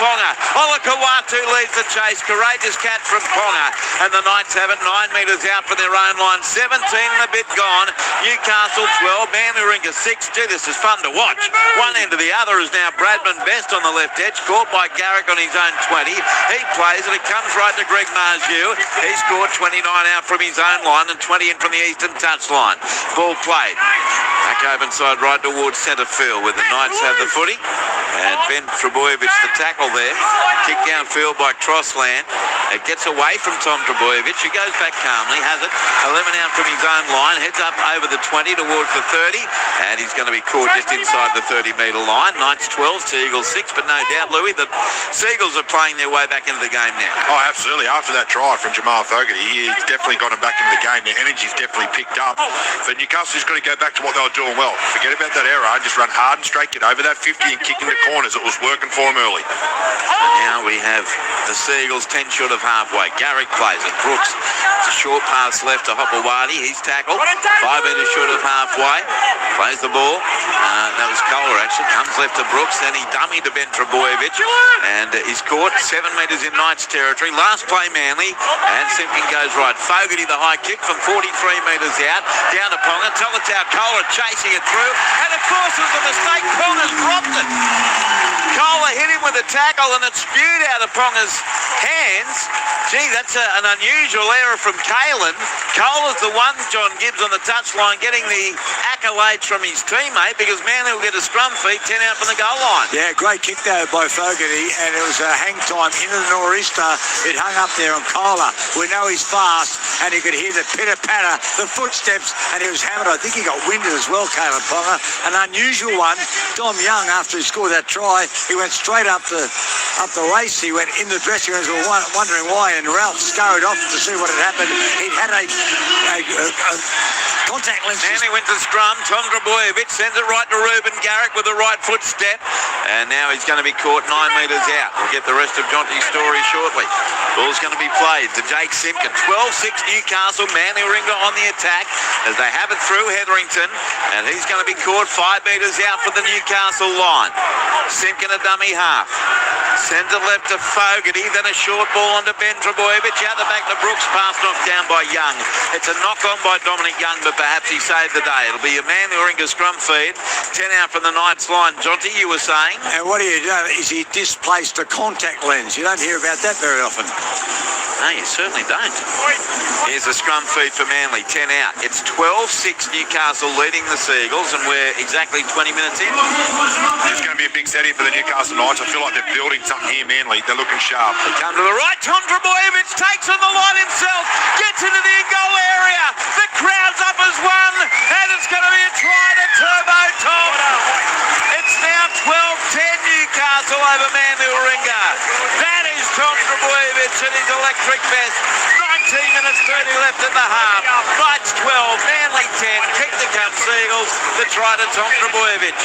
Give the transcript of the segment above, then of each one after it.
Ponga. Olakawatu leads the chase. Courageous catch from Ponga. And the Knights have it 9 metres out from their own line. 17 and a bit gone. Newcastle 12. Manly Ringa 6. Gee, this is fun to watch. One end to the other is now Bradman Best on the left edge. Caught by Garrick on his own 20. He plays it. It comes right to Greg Marju. He scored 29 out from his own line and 20 in from the eastern touchline. Ball played. Back open side right towards centre field where the Knights have the footy. And Ben Trebojevic the tackle there. Kick downfield by Crossland. It gets away from Tom Trebojevic. He goes back calmly, has it. 11 out from his own line. Heads up over the 20 towards the 30. And he's going to be caught just inside the 30-metre line. Knights 12, Seagulls 6. But no doubt, Louis, the Seagulls are playing their way back into the game now. Oh, absolutely. After that try from Jamal Fogarty, he's definitely got him back into the game. Their energy's definitely picked up. But Newcastle's got to go back to what they were doing well. Forget about that error. Just run hard and straight, get over that 50 and kick into corners. It was working for him early. And now we have the Seagulls 10 short of halfway. Garrick plays it. Brooks, it's a short pass left to Hopewadi. He's tackled. 5 metres short of halfway. Plays the ball. That was Kohler actually. Comes left to Brooks. Then he dummied to Ben Trebojevic. And he's caught 7 metres in Knights territory. Last play Manly. And Simpkin goes right. Fogarty the high kick from 43 metres out. Down to Ponga. Tolotau Kohler chasing it through. And of course it was a mistake. Ponga's dropped it. Kohler hit him with a tackle and it spewed out of Ponga's hands. Gee, that's an unusual error from Kalen. Kohler's the one, John Gibbs, on the touchline getting the accolades from his teammate because Manly will get a scrum feed 10 out from the goal line. Yeah, great kick there by Fogarty, and it was a hang time into the nor'easter. It hung up there on Kohler. We know he's fast, and you could hear the pitter-patter, the footsteps, and he was hammered. I think he got winded as well, Kalen Ponga. An unusual one. Dom Young, after he scored that try, he went straight up the race. He went in the dressing room, wondering why, and Ralph scurried off to see what had happened. He'd had a contact lens. Manly went to scrum. Tom Trebojevic sends it right to Ruben Garrick with a right foot step. And now he's going to be caught 9 metres out. We'll get the rest of Jonty's story shortly. Ball's going to be played to Jake Simpkin. 12-6 Newcastle. Manly Ringa on the attack as they have it through Hetherington. And he's going to be caught 5 metres out for the Newcastle line. Simpkin a dummy half. Sends it left to Fogarty. Then a short ball onto Ben Trebojevic. Out the back to Brooks. Pass knocked down by Young. It's a knock on by Dominic Young, but perhaps he saved the day. It'll be a Manly Ringa scrum feed. 10 out from the Knights line. Jonty, you were saying? And what he done is he displaced a contact lens. You don't hear about that very often. No, you certainly don't. Here's a scrum feed for Manly, 10 out. It's 12-6 Newcastle leading the Seagulls, and we're exactly 20 minutes in. It's going to be a big set here for the Newcastle Knights. I feel like they're building something here, Manly. They're looking sharp. They come to the right. Tom Trebojevic takes on the line himself, gets into the in-goal area. The crowd's up as one, and it's going to be a try to Turbo Tom. It's now 12-10 Newcastle over Manly Ringa. That is Tom Trebojevic and his electric vest. 19 minutes 30 left in the half. Knights 12, Manly 10. Kick to come Seagulls. The try to Tom Trebojevic.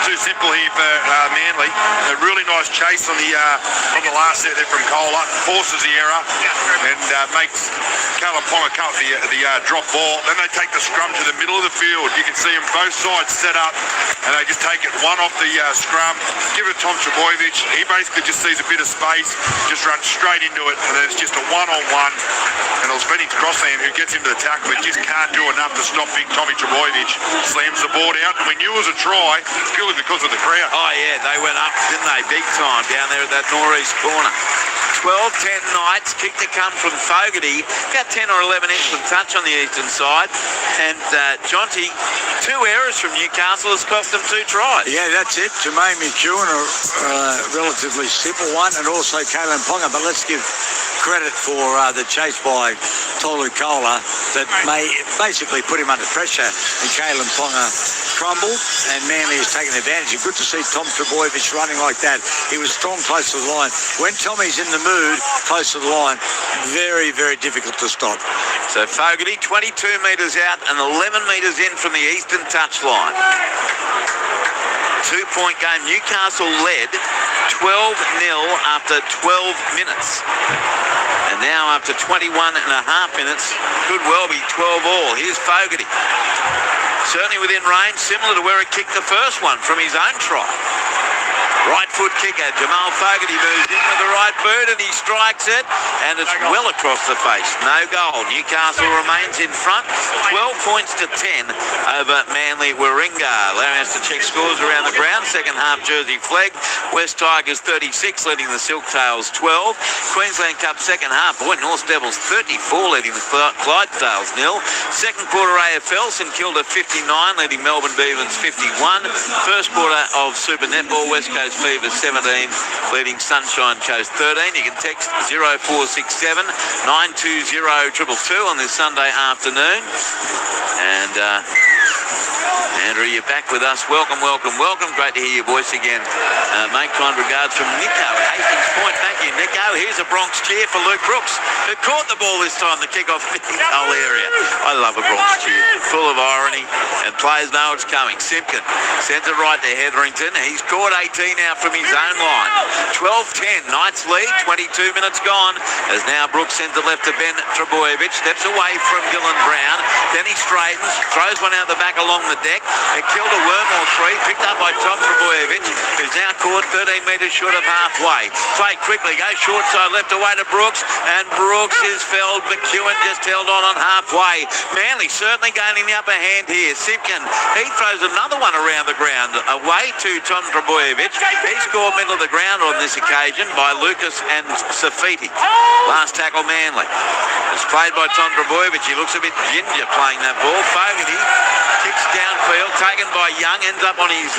Too simple here for Manly. A really nice chase on the last set there from Kohler. Forces the error and makes Kalen Ponga cut the drop ball. Then they take the scrum to the middle of the field. You can see them both sides set up and they just take it one off the scrum. Give it to Tom Trebojevic. He basically just sees a bit of space, just runs straight into it, and then it's just a one-on-one. And it was Benny Crossland who gets into the tackle, but just can't do enough to stop big Tommy Trebojevic. Slams the board out, and we knew it was a try purely because of the crowd. Oh yeah, they went up, didn't they? Big time down there at that northeast corner. 12-10 Knights. Kick to come from Fogarty. About 10 or 11 inch from touch on the eastern side. And Jonty, 2 errors from Newcastle has cost them 2 tries. Yeah, that's it. Jermaine McEwen, a relatively simple one, and also Kalen Ponga. But let's give credit for the chase by Tolu Kohler that may basically put him under pressure, and Kalen Ponga crumbled, and Manly has taken advantage. Good to see Tom Trebojevic running like that. He was strong close to the line. When Tommy's in the mood close to the line, very, very difficult to stop. So Fogarty 22 metres out and 11 metres in from the eastern touchline. 2-point game. Newcastle led 12-0 after 12 minutes. And now after 21 and a half minutes, could well be 12-all. Here's Fogarty. Certainly within range, similar to where he kicked the first one from his own try. Right foot kicker, Jamal Fogarty moves in with the right boot and he strikes it, and it's well across the face. No goal. Newcastle remains in front, 12 points to 10 over Manly Warringah. Allowing us to check scores around the ground. Second half jersey flag. West Tigers 36 leading the Silktails 12. Queensland Cup second half. Boy, North Devils 34 leading the Clydesdales 0. Second quarter AFL, St Kilda 59 leading Melbourne Beavens 51. First quarter of Super Netball, West Coast Fever 17 leading Sunshine Coast 13. You can text 0467 920 222 on this Sunday afternoon. And Andrew, you're back with us. Welcome, welcome, welcome. Great to hear your voice again. Mate, kind regards from Nico at Hastings Point. Thank you, Nico. Here's a Bronx cheer for Luke Brooks, who caught the ball this time to kick off the goal area. I love a Bronx cheer. Full of irony, and players know it's coming. Simpkin sends it right to Hetherington. He's caught 18 now from his own line. 12-10, Knights lead, 22 minutes gone, as now Brooks sends it left to Ben Trebojevic. Steps away from Dylan Brown. Then he straightens, throws one out the back along the deck. It killed a worm or three, picked up by Tom Trebojevic, who's now caught 13 metres short of halfway. Play quickly, goes short side left away to Brooks, and Brooks is felled. McEwen just held on halfway. Manly certainly gaining the upper hand here. Simpkin, he throws another one around the ground, away to Tom Trebojevic. He scored middle of the ground on this occasion by Lucas and Safiti. Last tackle Manly. It's played by Tom Trebojevic. He looks a bit ginger playing that ball. Fogarty kicks downfield, taken by Young, ends up on his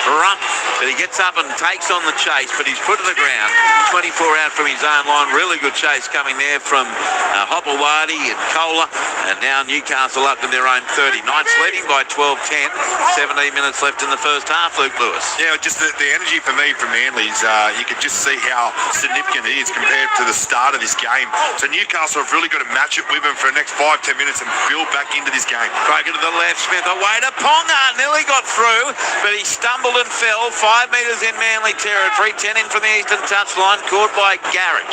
rump, but he gets up and takes on the chase, but he's put to the ground. 24 out from his own line. Really good chase coming there from Hopewadi and Kohler, and now Newcastle up to their own 30. Knights leading by 12-10. 17 minutes left in the first half, Luke Lewis. Yeah, just the energy for me from Manly is you can just see how significant it is compared to the start of this game. So Newcastle have really got to match it with them for the next 5-10 minutes and build back into this game. Broken to the left, Smith away to Ponga. Nearly got through, but he stumbled and fell. 5 metres in Manly territory. 10 in from the eastern touchline, caught by Garrick.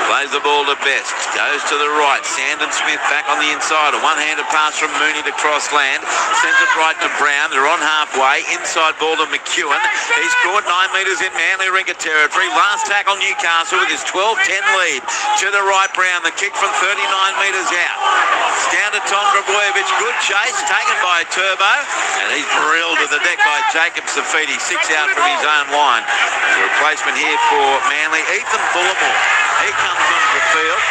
Plays the ball to Best. Goes to the right. Sandon Smith back on the inside. A one-handed pass from Mooney to Crossland. Sends it right to Brown. They're on halfway. Inside ball to McEwen. He's caught 9 metres in Manly Ringa territory. Last tackle Newcastle with his 12-10 lead. To the right, Brown. The kick from 39 metres out. It's down to Tom Trebojevic. Good chase. Taken by Turbo. And he's drilled to the deck by Jacob Safiti. 6 out from his own line. The replacement here for Manly, Ethan Bullimore. He comes onto the field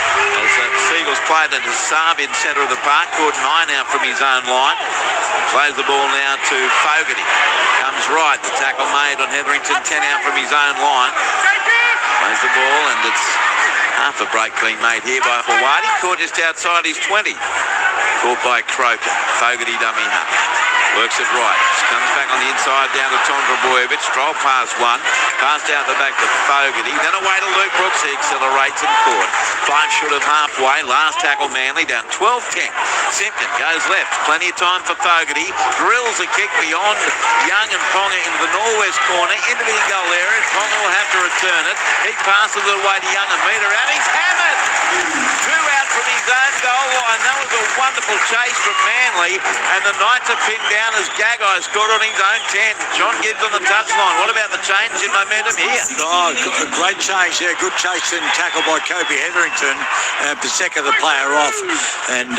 as Seagulls played at Hasabi in centre of the park. Caught 9 out from his own line. Plays the ball now to Fogarty. Comes right. The tackle made on Hetherington. 10 out from his own line. Plays the ball, and it's half a break being made here by Hawadi. Caught just outside his 20. Caught by Croker. Fogarty dummy half. Works it right. Comes back on the inside down to Tom Trebojevic. Stroll past one. Passed out the back to Fogarty. Then away to Luke Brooks. He accelerates and caught. 5 short of halfway. Last tackle Manly down 12-10. Simpkin goes left. Plenty of time for Fogarty. Drills a kick beyond Young and Ponga into the northwest corner. Into the goal area. Ponga will have to return it. He passes it away to Young, a metre out. He's hammered. 2 out from his own goal line. That was a wonderful chase from Manly. And the Knights are pinned down as Gagai scored on his own 10. John Gibbs on the touchline. What about the change in momentum here? Oh, great change. Yeah, good chase and tackle by Kobe Hetherington. Paseka the player off. And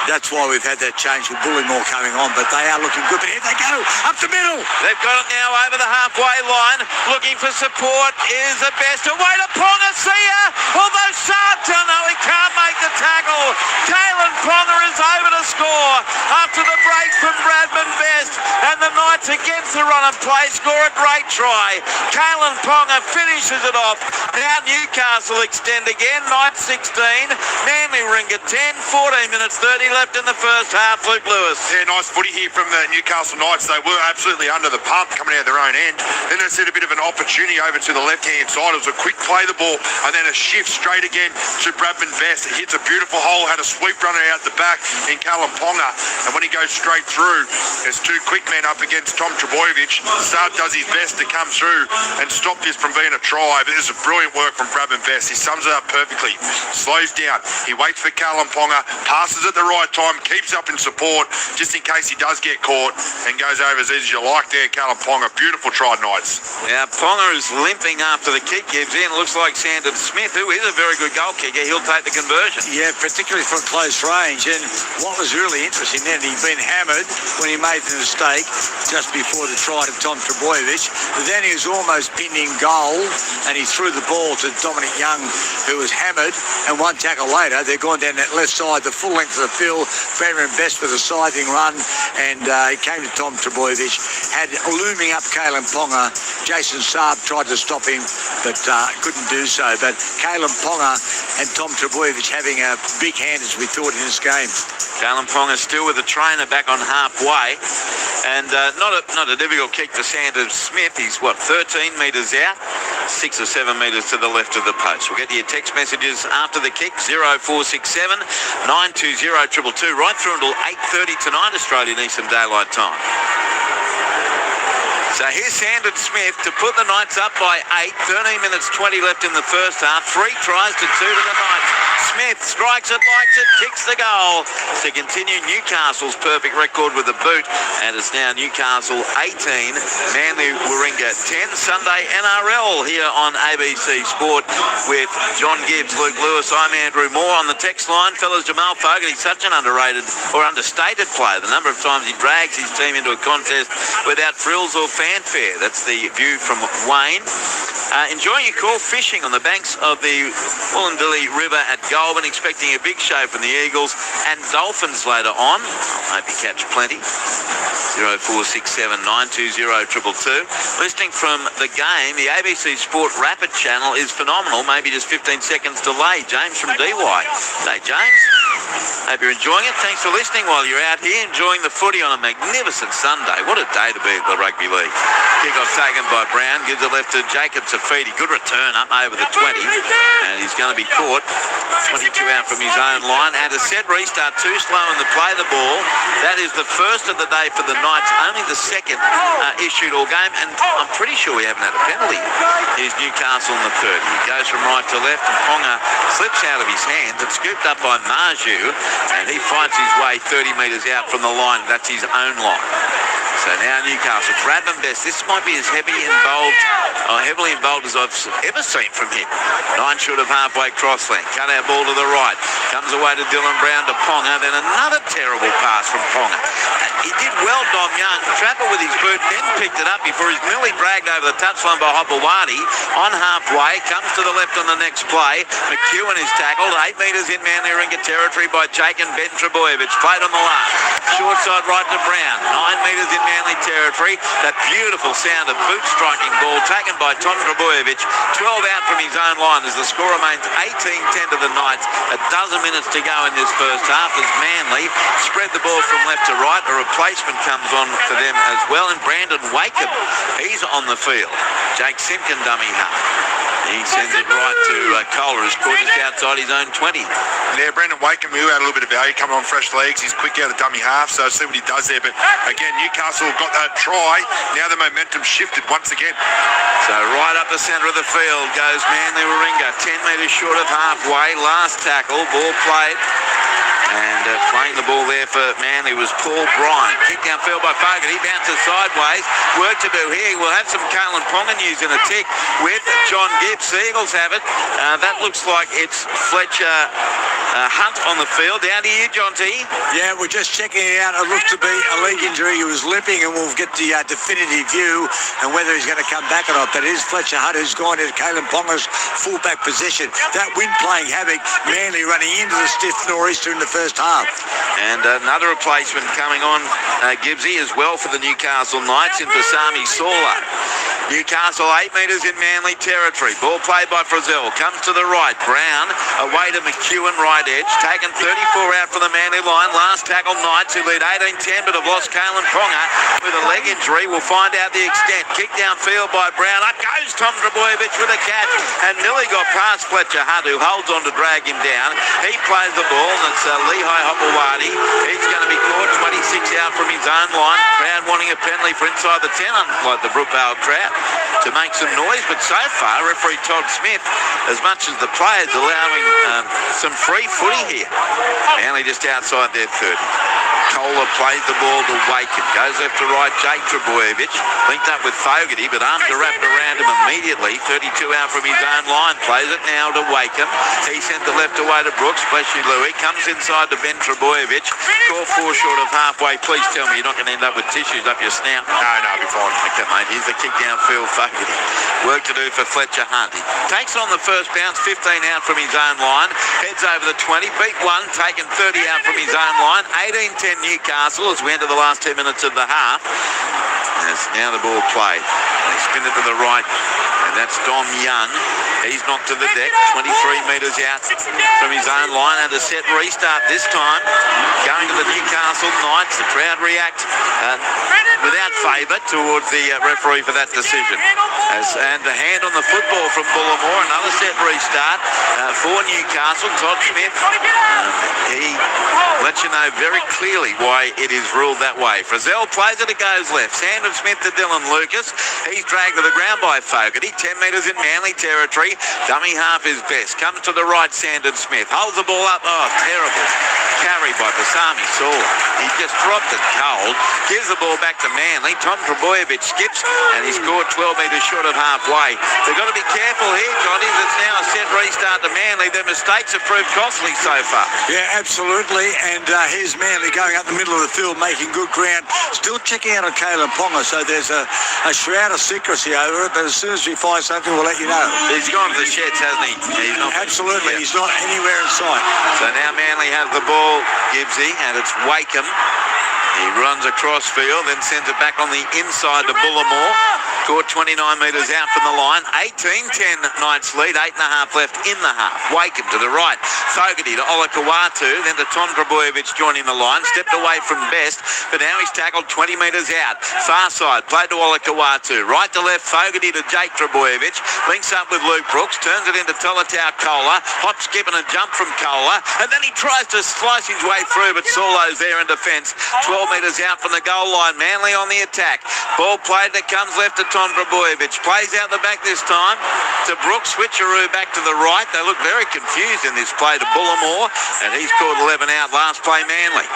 that's why we've had that change with Bullimore coming on. But they are looking good. But here they go. Up the middle. They've got it now over the halfway line. Looking for support is the Best. Away to Ponga. See ya. Although Sarton, no, he can't make the tackle. Kalen Ponga is over to score after the break from Bradman Best. And the Knights against the run and play score a great try. Kalen Ponga finishes it off. Now Newcastle extend again. Knights 16. Manly Ringa 10. 14 minutes 30 left in the first half. Luke Lewis. Yeah, nice footy here from the Newcastle Knights. They were absolutely under the pump coming out of their own end. Then they set a bit of an opportunity over to the left-hand side. It was a quick play the ball and then a shift straight again to Bradman Best. It hits a beautiful hole, had a sweep runner out the back in Kalen Ponga. And when he goes straight through, there's 2 quick men up against against Tom Trebojevic. Saab does his best to come through and stop this from being a try. But this is brilliant work from Brabham Best. He sums it up perfectly. Slows down. He waits for Callum Ponga, passes at the right time, keeps up in support just in case he does get caught, and goes over as easy as you like there, Callum Ponga. Beautiful try, Knights. Now, Ponga is limping after the kick gives in. Looks like Sandon Smith, who is a very good goal kicker, he'll take the conversion. Yeah, particularly from close range. And what was really interesting then, he'd been hammered when he made the mistake just before the try to Tom Trebojevic. But then he was almost pinned in goal, and he threw the ball to Dominic Young, who was hammered. And one tackle later, they're going down that left side, the full length of the field. Benro Best with a scything run, and he came to Tom Trebojevic, had looming up Kalen Ponga. Jason Saab tried to stop him, but couldn't do so. But Kalen Ponga and Tom Trebojevic having a big hand, as we thought, in this game. Kalen Ponga still with the trainer back on halfway, and not a difficult kick for Sandon Smith. He's 13 metres out, 6 or 7 metres to the left of the post. We'll get your text messages after the kick, 0467 920 222, right through until 8:30 tonight Australian Eastern Daylight Time. So here's Sandon Smith to put the Knights up by 8. 13 minutes 20 left in the first half. 3 tries to 2 to the Knights. Smith strikes it, likes it, kicks the goal to continue Newcastle's perfect record with the boot. And it's now Newcastle 18, Manly Warringah 10. Sunday NRL here on ABC Sport with John Gibbs, Luke Lewis. I'm Andrew Moore on the text line. Fellas, Jamal Fogarty's such an underrated or understated player. The number of times he drags his team into a contest without frills or fanfare. That's the view from Wayne. Enjoying your call fishing on the banks of the Wollondilly River at Goulburn, expecting a big show from the Eagles and Dolphins later on. I hope you catch plenty. 0467 920 222. Listening from the game, the ABC Sport Rapid channel is phenomenal. Maybe just 15 seconds delay. James from DY. Hey, James. Hope you're enjoying it. Thanks for listening while you're out here enjoying the footy on a magnificent Sunday. What a day to be at the Rugby League. Kick-off taken by Brown. Gives it left to Jacob Safidi. Good return up over the 20. And he's going to be caught. 22 out from his own line. And as said, restart too slow in the play the ball. That is the first of the day for the Knights. Only the second issued all game. And I'm pretty sure we haven't had a penalty. Here's Newcastle in the third. He goes from right to left. And Ponga slips out of his hands. It's scooped up by Marju. And he fights his way 30 metres out from the line. That's his own line. So now Newcastle. Brabham Best. This might be as heavily involved as I've ever seen from him. 9 short of halfway crossland. Cut out ball to the right. Comes away to Dylan Brown to Ponga. Then another terrible pass from Ponga. He did well, Dom Young. Trapper with his boot, then picked it up before he's nearly dragged over the touchline by Hopewadi. On halfway. Comes to the left on the next play. McEwen is tackled. 8 metres in Manly Warringah territory by Jake and Ben Trebojevic. Played on the last. Short side right to Brown. 9 metres in Manly territory. That beautiful sound of boot striking ball taken by Tom Trebojevic. 12 out from his own line as the score remains 18-10 to the Knights. A dozen minutes to go in this first half as Manly spread the ball from left to right. A replacement comes on for them as well. And Brandon Wakeham, he's on the field. Jake Simpkin dummy half. He sends it right to Kohler, who's caught just outside his own 20. Yeah, Brandon Wakeham, who had a little bit of value coming on fresh legs. He's quick out of dummy half, so see what he does there. But again, Newcastle got that try. Now the momentum shifted once again. So right up the centre of the field goes Manly Warringah. 10 metres short of halfway. Last tackle, ball played. And playing the ball there for Manly was Paul Bryan. Kick downfield by Fogarty. He bounces sideways. Work to do here. We'll have some Kalen Ponga news in a tick with John Gibbs. The Eagles have it. That looks like it's Fletcher Hunt on the field. Down to you, John T. Yeah, we're just checking it out. It looks to be a leg injury. He was limping, and we'll get the definitive view and whether he's going to come back or not. That is Fletcher Hunt, who's gone into Kalen Ponga's fullback position. That wind playing havoc. Manly running into the stiff nor'easter in the first half. And another replacement coming on, Gibbsy, as well for the Newcastle Knights in Pasami Sawla. Newcastle 8 metres in Manly territory. Ball played by Frizzell. Comes to the right. Brown away to McEwen, right edge. Taken 34 out from the Manly line. Last tackle, Knights, who lead 18-10 but have lost Kalen Ponga with a leg injury. We'll find out the extent. Kick downfield by Brown. Up goes Tom Trbojevic with a catch and nearly got past Fletcher Hunt, who holds on to drag him down. He plays the ball and it's Lehigh Hopewadi. He's going to be caught 26 out from his own line. Crowd wanting a penalty for inside the 10, unlike the Brookvale crowd, to make some noise. But so far, referee Todd Smith, as much as the players, allowing some free footy here. Manly just outside their 30. Kohler plays the ball to Waken. Goes left to right, Jake Trbojevic. Linked up with Fogarty, but arms are wrapped around him immediately. 32 out from his own line. Plays it now to Waken. He sent the left away to Brooks. Bless you, Louis. Comes inside to Ben Trbojevic. Score 4 short of halfway. Please tell me you're not going to end up with tissues up your snout. No, I'll be fine. Okay, mate. Here's the kick downfield, Fogarty. Work to do for Fletcher Hunt. He takes on the first bounce, 15 out from his own line. Heads over the 20. Beat 1, taken 30 out from his own line. 18-10 Newcastle as we enter the last 10 minutes of the half. As now the ball played. They spin it to the right, and that's Dom Young. He's knocked to the deck, 23 metres out from his own line, and a set restart this time. Going to the Newcastle Knights. The crowd react without favour towards the referee for that decision. And a hand on the football from Bullimore. Another set restart for Newcastle. Todd Smith, he lets you know very clearly why it is ruled that way. Frizzell plays it, it goes left. Sandon Smith to Dylan Lucas. He's dragged to the ground by Fogarty. 10 metres in Manly territory. Dummy half is best. Comes to the right, Sandon Smith. Holds the ball up. Oh, terrible carry by Basami Saul. He just dropped it cold. Gives the ball back to Manly. Tom Trbojevic skips and he scored 12 metres short of halfway. They've got to be careful here, Johnny. It's now a set restart to Manly. Their mistakes have proved costly so far. Yeah, absolutely. And here's Manly going up the middle of the field, making good ground. Still checking out on Kalen Ponga, so there's a shroud of secrecy over it. But as soon as we find something, we'll let you know. He's gone to the sheds, hasn't he? He's not. Absolutely. He's not anywhere in sight. So now Manly has the ball, Gibbsy, and it's Wakem. He runs across field, then sends it back on the inside to Bullimore. Caught 29 metres out from the line. 18-10 Knights lead. 8.5 left in the half. Wakem to the right. Fogarty to Olakawatu. Then to Tom Trbojevic joining the line. Stepped away from Best, but now he's tackled 20 metres out. Far side. Played to Olakawatu. Right to left. Fogarty to Jake Trbojevic. Links up with Luke Brooks. Turns it into Tolatau Kohler. Hop, skip and a jump from Kohler. And then he tries to slice his way through, but Saulo's there in defence. 12 metres out from the goal line. Manly on the attack. Ball played that comes left to Tom Trbojevic. Plays out the back this time to Brooks. Switcheroo back to the right. They look very confused in this play to Bullimore, and he's caught 11 out. Last play Manly.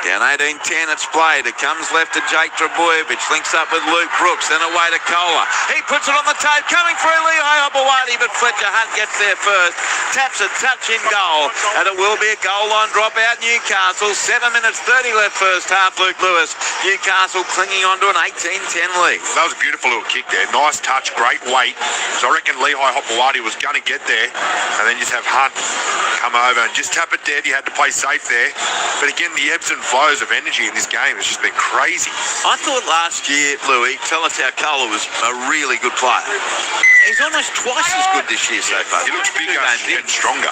Down 18-10, it's played. It comes left to Jake Trbojevic. Links up with Luke Brooks, then away to Kohler. He puts it on the tape, coming through Lehigh Hopewadi, but Fletcher Hunt gets there first. Taps a touch in goal, and it will be a goal line dropout Newcastle. 7 minutes 30 left first half, Luke Lewis. Newcastle clinging on to an 18-10 lead. That was a beautiful little kick there. Nice touch, great weight. So I reckon Lehigh Hopewadi was going to get there, and then just have Hunt come over and just tap it dead. He had to play safe there. But again, the ebbs and flows of energy in this game has just been crazy. I thought last year, Louis, Tolatau Kohler was a really good player. He's almost twice as good this year so far. He looks bigger and stronger.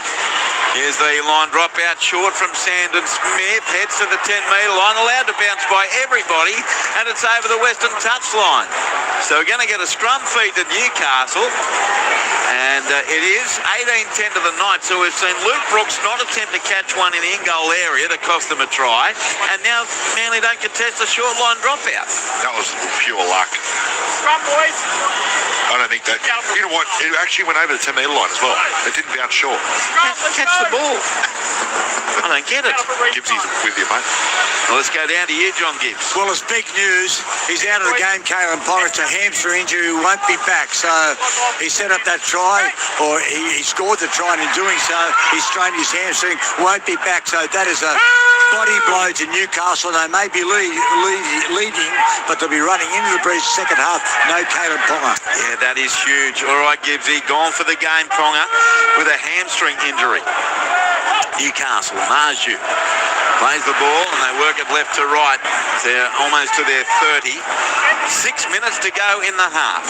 Here's the line drop out short from Sandon Smith. Heads to the 10-metre line. Allowed to bounce by everybody. And it's over the western touchline. So we're going to get a scrum feed to Newcastle. And it is 18-10 to the Knights. So we've seen Luke Brooks not attempt to catch one in the in-goal area to cost them a try. And now Manly don't contest a short line dropout. That was pure luck. Scrum, boys. I don't think that... You know what? It actually went over the 10-metre line as well. It didn't bounce short. Catch the ball. I don't get it. Gibbsy's with you, mate. Well, let's go down to you, John Gibbs. Well, it's big news. He's out of the game, Kalen Ponga. It's a hamstring injury. He won't be back. So he set up that try, or he scored the try, and in doing so, he strained his hamstring. Won't be back. So that is a body blow to Newcastle. They may be leading, but they'll be running into the breach second half. No Kalen Ponga. Yeah, that is huge. All right, Gibbsy, gone for the game, Ponga, with a hamstring injury. Newcastle, Marju. Plays the ball and they work it left to right. They're almost to their 30. 6 minutes to go in the half.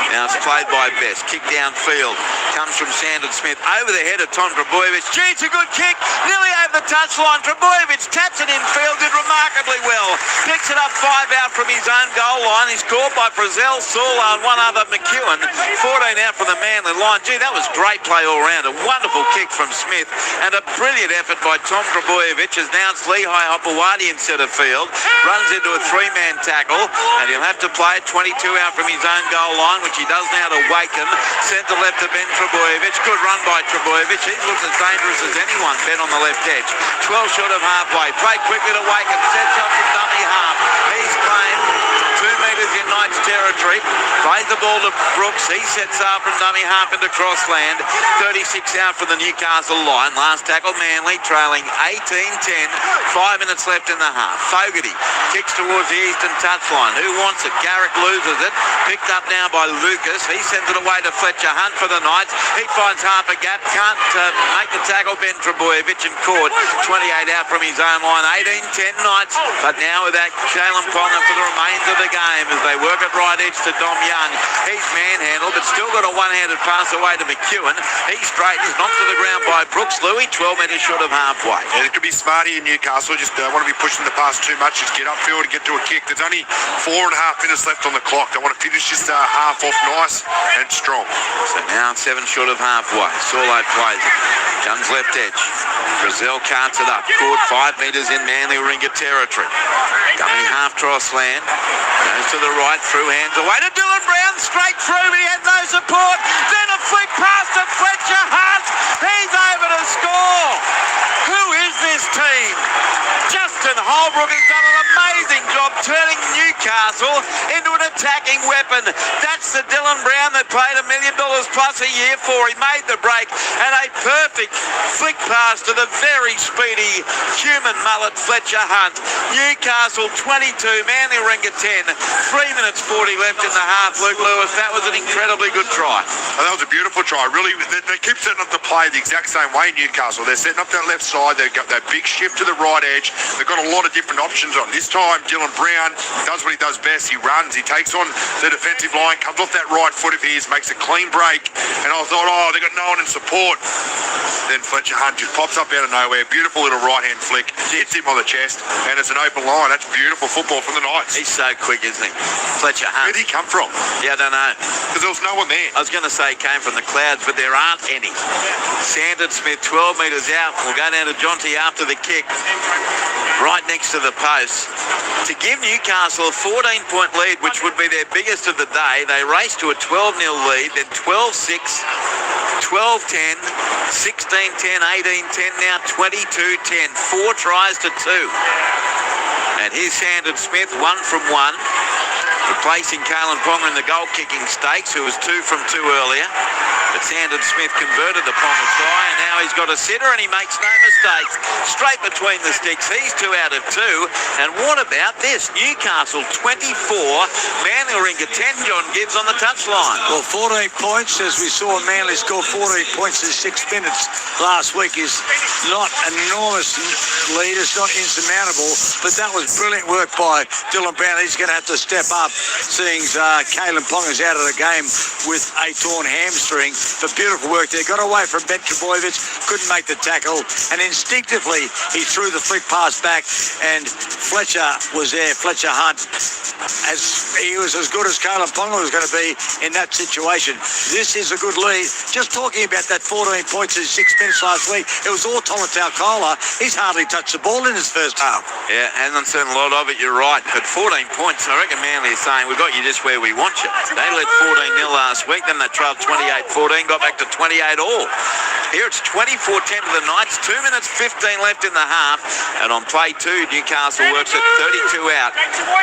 Now it's played by Best. Kick downfield. Comes from Sandon Smith. Over the head of Tom Trebojevic. Gee, it's a good kick. Nearly over the touchline. Trebojevic taps it in field. Did remarkably well. Picks it up 5 out from his own goal line. He's caught by Frizzell, Saul and one other McEwen. 14 out from the Manly line. Gee, that was great play all round. A wonderful kick from Smith and a brilliant effort by Tom Trebojevic as now it's Lehigh Hopewadi in centre field. Runs into a 3-man tackle and he'll have to play it 22 out from his own goal line, which he does now to Wakem. Centre left to Ben Trebojevic. Good run by Trebojevic. He looks as dangerous as anyone. Ben on the left edge. 12 short of halfway. Played quickly to Wakem. Sets up from dummy half. He's claimed 2 metres in Knights territory. Plays the ball to Brooks. He sets up from dummy half into crossland. 36 out from the Newcastle line. Last tackle Manly trailing 18-10. 5 minutes left in the half. Fogarty kicks towards the eastern touchline. Who wants it? Garrick loses it. Picked up now by Lucas. He sends it away to Fletcher Hunt for the Knights. He finds half a gap. Can't make the tackle. Ben Trebojevic and caught 28 out from his own line. 18-10 Knights. But now with that Kalen Ponga for the remains of the game as they work it right edge to Dom Young. He's manhandled but still got a one-handed pass away to McEwen. He's straight. He's knocked to the ground by Brooks. Louis 12 metres short of halfway. Yeah, it could be smart here in Newcastle. Just don't want to be pushing the pass too much. Just get upfield and get to a kick. There's only 4.5 minutes left on the clock. They want to finish this half off nice and strong. So now 7 short of halfway. Saulo plays it. Comes left edge. Brazil carts it up. Caught 5 metres in Manly Ringer territory. Dummy half crossland. Goes to the right. Through hands away to Dylan Brown. Straight through but he had no support. Then a flick pass to Fletcher Hunt. He's over to score. Who is this team? Justin Holbrook has done an amazing job turning Newcastle into an attacking weapon. That's the Dylan Brown that paid $1 million plus a year for. He made the break and a perfect flick pass to the very speedy human mullet Fletcher Hunt. Newcastle 22, Manly Ringer 10. 3 minutes 40 left in the half. Luke Lewis, that was an incredibly good try. Oh, that was a beautiful try. Really, they keep setting up the play the exact same way, Newcastle. They're setting up that left side. They've got that big shift to the right edge. They've got a lot of different options on. This time, Dylan Brown does what he does best. He runs. He takes on the defensive line, comes off that right foot of his, makes a clean break. And I thought, oh, they've got no one in support. Then Fletcher Hunt just pops up out of nowhere. Beautiful little right-hand flick. Hits him on the chest. And it's an open line. That's beautiful football from the Knights. He's so quick, isn't he? Fletcher Hunt. Where did he come from? Yeah, I don't know. Because there was no one there. I was going to say he came from the clouds, but there aren't any. Sandon Smith, 12 metres out. We'll go down to Jonty after the kick. Right next to the post. To give Newcastle a 14-point lead, which would be their biggest of the day, they race to a 12-0 lead, then 12-6, 12-10, 16-10, 18-10, now 22-10. 4 tries to 2. And here's Sandon Smith, 1 from 1. Replacing Kalen Ponga in the goal-kicking stakes, who was 2 from 2 earlier. But Sandon Smith converted the Ponga try, and now he's got a sitter, and he makes no mistakes. Straight between the sticks. He's 2 out of 2. And what about this? Newcastle 24, Manly Ringer 10, John Gibbs on the touchline. Well, 14 points, as we saw Manly score 14 points in 6 minutes last week, is not an enormous lead. It's not insurmountable, but that was brilliant work by Dylan Brown. He's going to have to step up, seeing Kalen Ponga's out of the game with a torn hamstring. But beautiful work there. Got away from Ben Trebojevic, couldn't make the tackle, and instinctively he threw the flick pass back, and Fletcher was there. Fletcher Hunt, as he was as good as Kalen Ponga was going to be in that situation. This is a good lead. Just talking about that 14 points in 6 minutes last week, it was all Tolentau Kola. He's hardly touched the ball in his first half. Yeah, hasn't seen a lot of it, you're right. But 14 points, I reckon Manly is saying, we've got you just where we want you. They led 14-0 last week, then they trailed 28-14, got back to 28 all. Here it's 24-10 to the Knights, 2 minutes 15 left in the half, and on play 2, Newcastle works at 32 out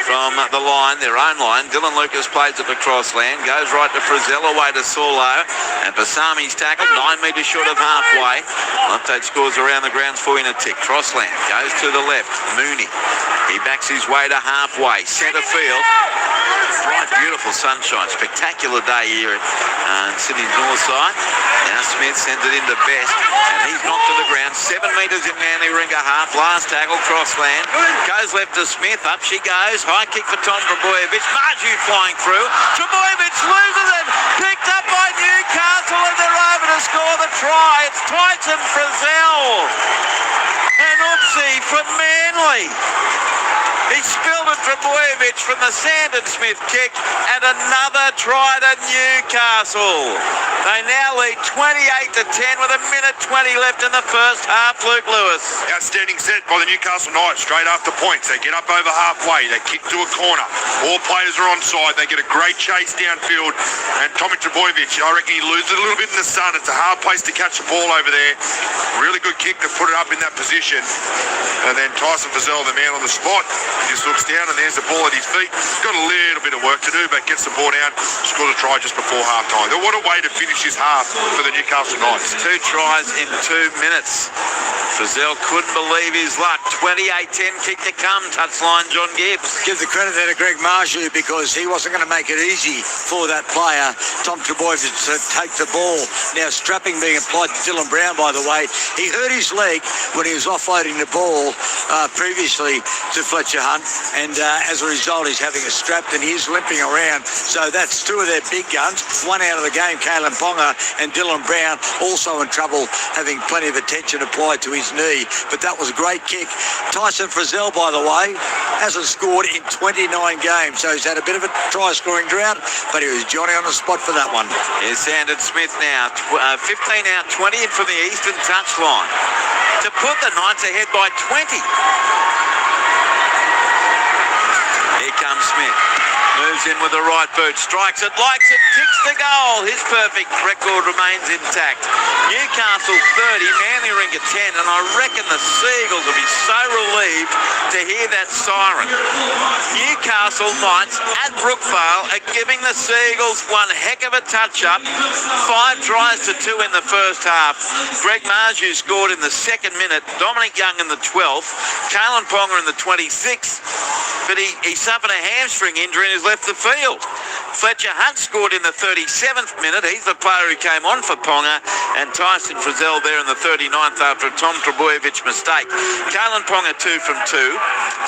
from the line, their own line. Dylan Lucas plays it to crossland, goes right to Frizzell, away to Saulo, and Basami's tackled 9 metres short of halfway. Luptate scores around the grounds for in a tick. Crossland goes to the left, Mooney. He backs his way to halfway, centre field. Bright, beautiful sunshine, spectacular day here in Sydney's north side. Now Smith sends it into the best. And he's knocked to the ground. 7 metres in Manly Ringer half. Last tackle, crossland. Goes left to Smith. Up she goes. High kick for Tom Trbojevic. Marju flying through. Trbojevic loses it. Picked up by Newcastle, and they're over to score the try. It's Tyson Frizzell. And Oopsie from Manly. He spilled it Trbojevic from the Sandon Smith kick, and another try to Newcastle. They now lead 28-10 with 1:20 left in the first half. Luke Lewis. Outstanding set by the Newcastle Knights straight after points. They get up over halfway. They kick to a corner. All players are onside. They get a great chase downfield. And Tommy Trbojevic, I reckon he loses a little bit in the sun. It's a hard place to catch the ball over there. Really good kick to put it up in that position. And then Tyson Frizzell, the man on the spot, he just looks down and there's the ball at his feet. He's got a little bit of work to do, but gets the ball down, scores a try just before half-time. What a way to finish his half for the Newcastle Knights. 2 tries in 2 minutes. Frizzell couldn't believe his luck. 28-10, kick to come. Touchline, John Gibbs. Give the credit there to Greg Marju, because he wasn't going to make it easy for that player, Tom Trbojevic, to take the ball. Now strapping being applied to Dylan Brown, by the way. He hurt his leg when he was offloading the ball previously to Fletcher Hunt, and as a result he's having a strap and he's limping around. So that's 2 of their big guns. 1 out of the game, Kalen Ponga, and Dylan Brown also in trouble, having plenty of attention applied to his knee. But that was a great kick. Tyson Frizzell, by the way, hasn't scored in 29 games, so he's had a bit of a try-scoring drought, but he was Johnny on the spot for that one. Here's Sandon Smith now. 15 out, 20 in from the eastern touchline to put the Knights ahead by 20. Here comes Smith. Moves in with the right boot, strikes it, likes it, kicks the goal. His perfect record remains intact. Newcastle 30, Manly Ringer 10, and I reckon the Seagulls will be so relieved to hear that siren. Newcastle Knights at Brookvale are giving the Seagulls one heck of a touch-up. 5 tries to 2 in the first half. Greg Marju scored in the 2nd minute, Dominic Young in the 12th, Kalen Ponga in the 26th, but he suffered a hamstring injury and has left the field. Fletcher Hunt scored in the 37th minute. He's the player who came on for Ponga, and Tyson Frizzell there in the 39th after a Tom Trbojevic mistake. Kalen Ponga 2 from 2.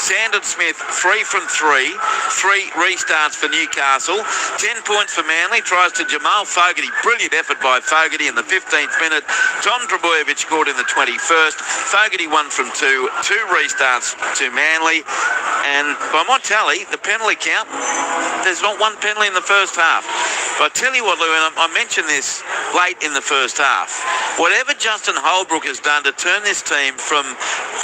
Sandon Smith 3 from 3. 3 restarts for Newcastle. 10 points for Manly. Tries to Jamal Fogarty. Brilliant effort by Fogarty in the 15th minute. Tom Trbojevic scored in the 21st. Fogarty 1 from 2. 2 restarts to Manly. And by my tally, the penalty count, there's not one penalty in the first half. But I tell you what, Lou, and I mentioned this late in the first half, whatever Justin Holbrook has done to turn this team from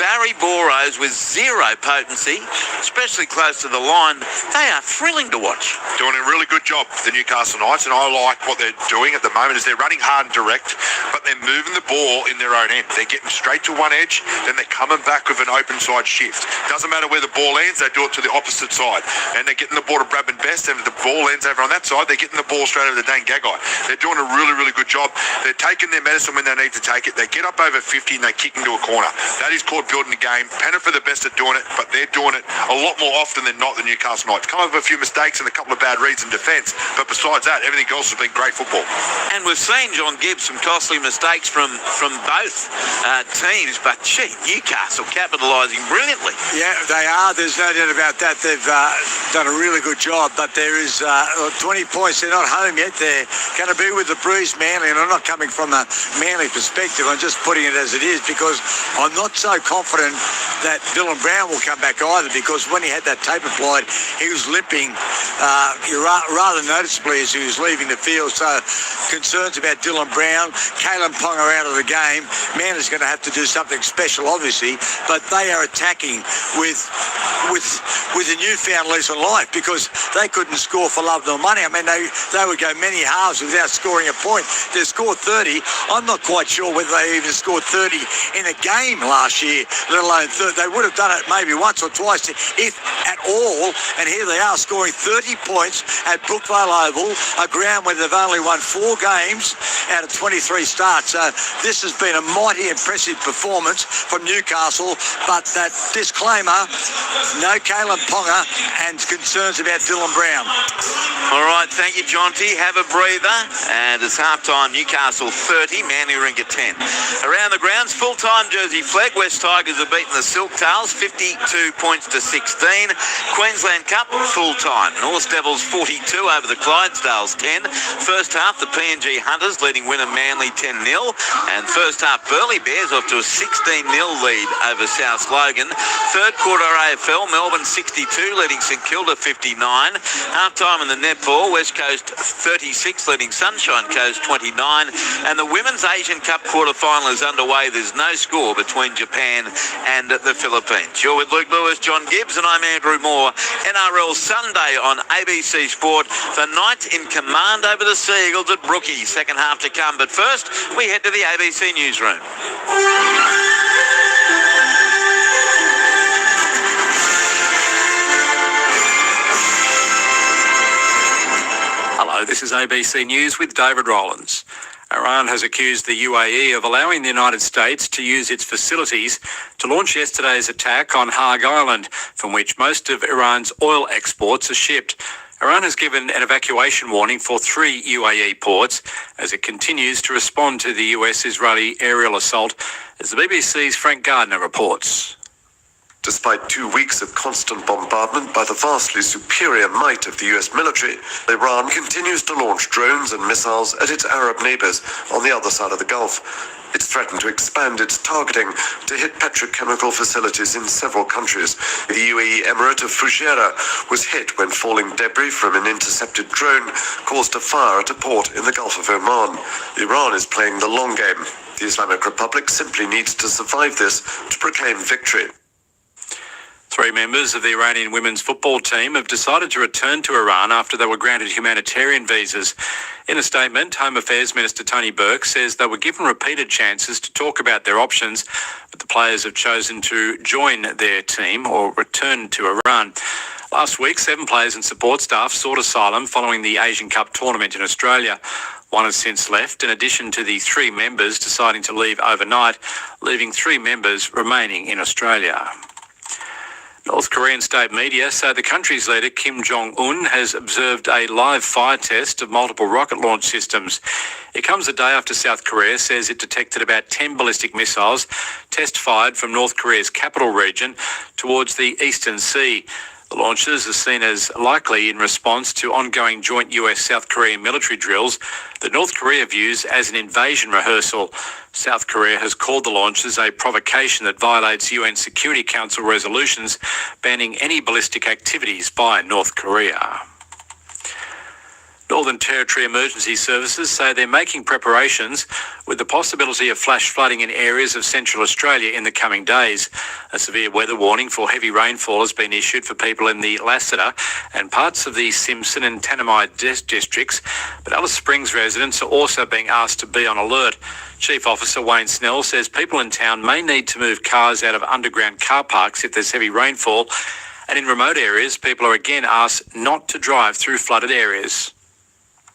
Barry Boros with 0 potency, especially close to the line, they are thrilling to watch. Doing a really good job, the Newcastle Knights, and I like what they're doing at the moment is they're running hard and direct, but they're moving the ball in their own end. They're getting straight to one edge, then they're coming back with an open side shift. Doesn't matter where the ball lands, they do it to the opposite side. And they're getting the ball to Bradman Best, and if the ball lands over on that side, they're getting the ball straight over to Dane Gagai. They're doing a really, really good job. They're taking their medicine when they need to take it. They get up over 50 and they kick into a corner. That is called building the game. Penrith are the best at doing it, but they're doing it a lot more often than not, the Newcastle Knights. Come up with a few mistakes and a couple of bad reads in defence, but besides that, everything else has been great football. And we've seen, John Gibbs, some costly mistakes from both teams, but gee, Newcastle capitalising brilliantly. Yeah, they are. There's no doubt about that. They've done a really good job, but there is 20 points. They're not home yet. They're going to be with the bruised Manly, and I'm not coming from a Manly perspective. I'm just putting it as it is, because I'm not so confident that Dylan Brown will come back either, because when he had that tape applied, he was limping rather noticeably as he was leaving the field. So concerns about Dylan Brown. Kalen Ponga out of the game. Manly's going to have to do something special, obviously, but they are attacking with a newfound lease on life, because they couldn't score for love nor money. I mean, they would go many halves without scoring a point. They scored 30. I'm not quite sure whether they even scored 30 in a game last year, let alone 30. They would have done it maybe once or twice, if at all, and here they are scoring 30 points at Brookvale Oval, a ground where they've only won 4 games out of 23 starts. So this has been a mighty impressive performance from Newcastle, but that disclaimer, no Caleb Ponga and concerns about Dylan Brown. All right, thank you, Jonty. Have a breather. And it's half-time, Newcastle 30, Manly Ringa 10. Around the grounds, full-time Jersey flag. West Tigers have beaten the Silk Tails 52 points to 16. Queensland Cup, full-time. North Devils 42 over the Clydesdales 10. First half, the PNG Hunters leading winner Manly 10-0. And first half, Burleigh Bears off to a 16-0 lead over South Logan. Third quarter AFL, Melbourne 62 leading St Kilda 59. Half-time in the netball, West Coast 36 leading Sunshine Coast 29. And the Women's Asian Cup quarter-final is underway. There's no score between Japan and the Philippines. You're with Luke Lewis, John Gibbs, and I'm Andrew Moore. NRL Sunday on ABC Sport. The Knights in command over the Seagulls at Brookie. Second half to come. But first, we head to the ABC newsroom. Hello, this is ABC News with David Rowlands. Iran has accused the UAE of allowing the United States to use its facilities to launch yesterday's attack on Haag Island, from which most of Iran's oil exports are shipped. Iran has given an evacuation warning for 3 UAE ports as it continues to respond to the US-Israeli aerial assault, as the BBC's Frank Gardner reports. Despite 2 weeks of constant bombardment by the vastly superior might of the US military, Iran continues to launch drones and missiles at its Arab neighbors on the other side of the Gulf. It's threatened to expand its targeting to hit petrochemical facilities in several countries. The UAE Emirate of Fujairah was hit when falling debris from an intercepted drone caused a fire at a port in the Gulf of Oman. Iran is playing the long game. The Islamic Republic simply needs to survive this to proclaim victory. 3 members of the Iranian women's football team have decided to return to Iran after they were granted humanitarian visas. In a statement, Home Affairs Minister Tony Burke says they were given repeated chances to talk about their options, but the players have chosen to join their team or return to Iran. Last week, 7 players and support staff sought asylum following the Asian Cup tournament in Australia. 1 has since left, in addition to the 3 members deciding to leave overnight, leaving 3 members remaining in Australia. North Korean state media say the country's leader Kim Jong-un has observed a live fire test of multiple rocket launch systems. It comes a day after South Korea says it detected about 10 ballistic missiles test-fired from North Korea's capital region towards the Eastern Sea. The launches are seen as likely in response to ongoing joint US-South Korean military drills that North Korea views as an invasion rehearsal. South Korea has called the launches a provocation that violates UN Security Council resolutions banning any ballistic activities by North Korea. Northern Territory Emergency Services say they're making preparations with the possibility of flash flooding in areas of Central Australia in the coming days. A severe weather warning for heavy rainfall has been issued for people in the Lassiter and parts of the Simpson and Tanami districts, but Alice Springs residents are also being asked to be on alert. Chief Officer Wayne Snell says people in town may need to move cars out of underground car parks if there's heavy rainfall, and in remote areas people are again asked not to drive through flooded areas.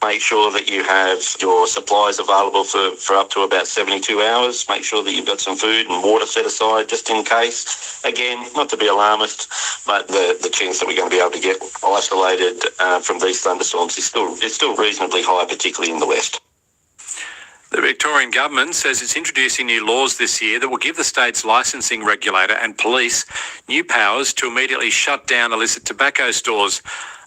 Make sure that you have your supplies available for up to about 72 hours. Make sure that you've got some food and water set aside just in case. Again, not to be alarmist, but the chance that we're going to be able to get isolated from these thunderstorms is still reasonably high, particularly in the west. The Victorian government says it's introducing new laws this year that will give the state's licensing regulator and police new powers to immediately shut down illicit tobacco stores.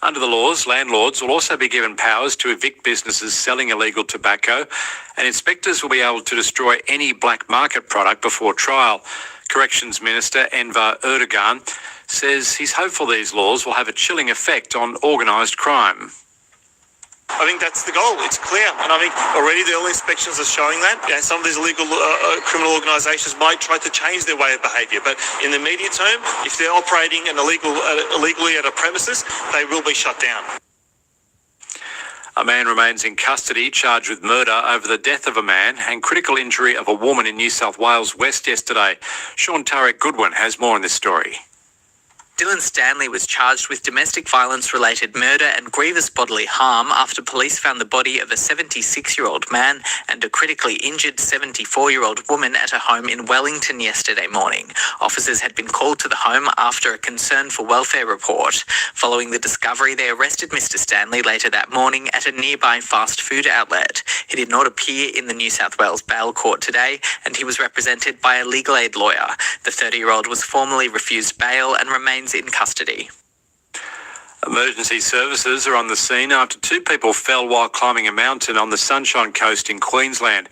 Under the laws, landlords will also be given powers to evict businesses selling illegal tobacco, and inspectors will be able to destroy any black market product before trial. Corrections Minister Enver Erdogan says he's hopeful these laws will have a chilling effect on organised crime. I think that's the goal. It's clear. And I think already the early inspections are showing that. Some of these illegal criminal organisations might try to change their way of behaviour. But in the immediate term, if they're operating illegally at a premises, they will be shut down. A man remains in custody charged with murder over the death of a man and critical injury of a woman in New South Wales West yesterday. Sean Tarek Goodwin has more on this story. Dylan Stanley was charged with domestic violence-related murder and grievous bodily harm after police found the body of a 76-year-old man and a critically injured 74-year-old woman at a home in Wellington yesterday morning. Officers had been called to the home after a concern for welfare report. Following the discovery, they arrested Mr. Stanley later that morning at a nearby fast food outlet. He did not appear in the New South Wales bail court today, and he was represented by a legal aid lawyer. The 30-year-old was formally refused bail and remains in custody. Emergency services are on the scene after two people fell while climbing a mountain on the Sunshine Coast in Queensland.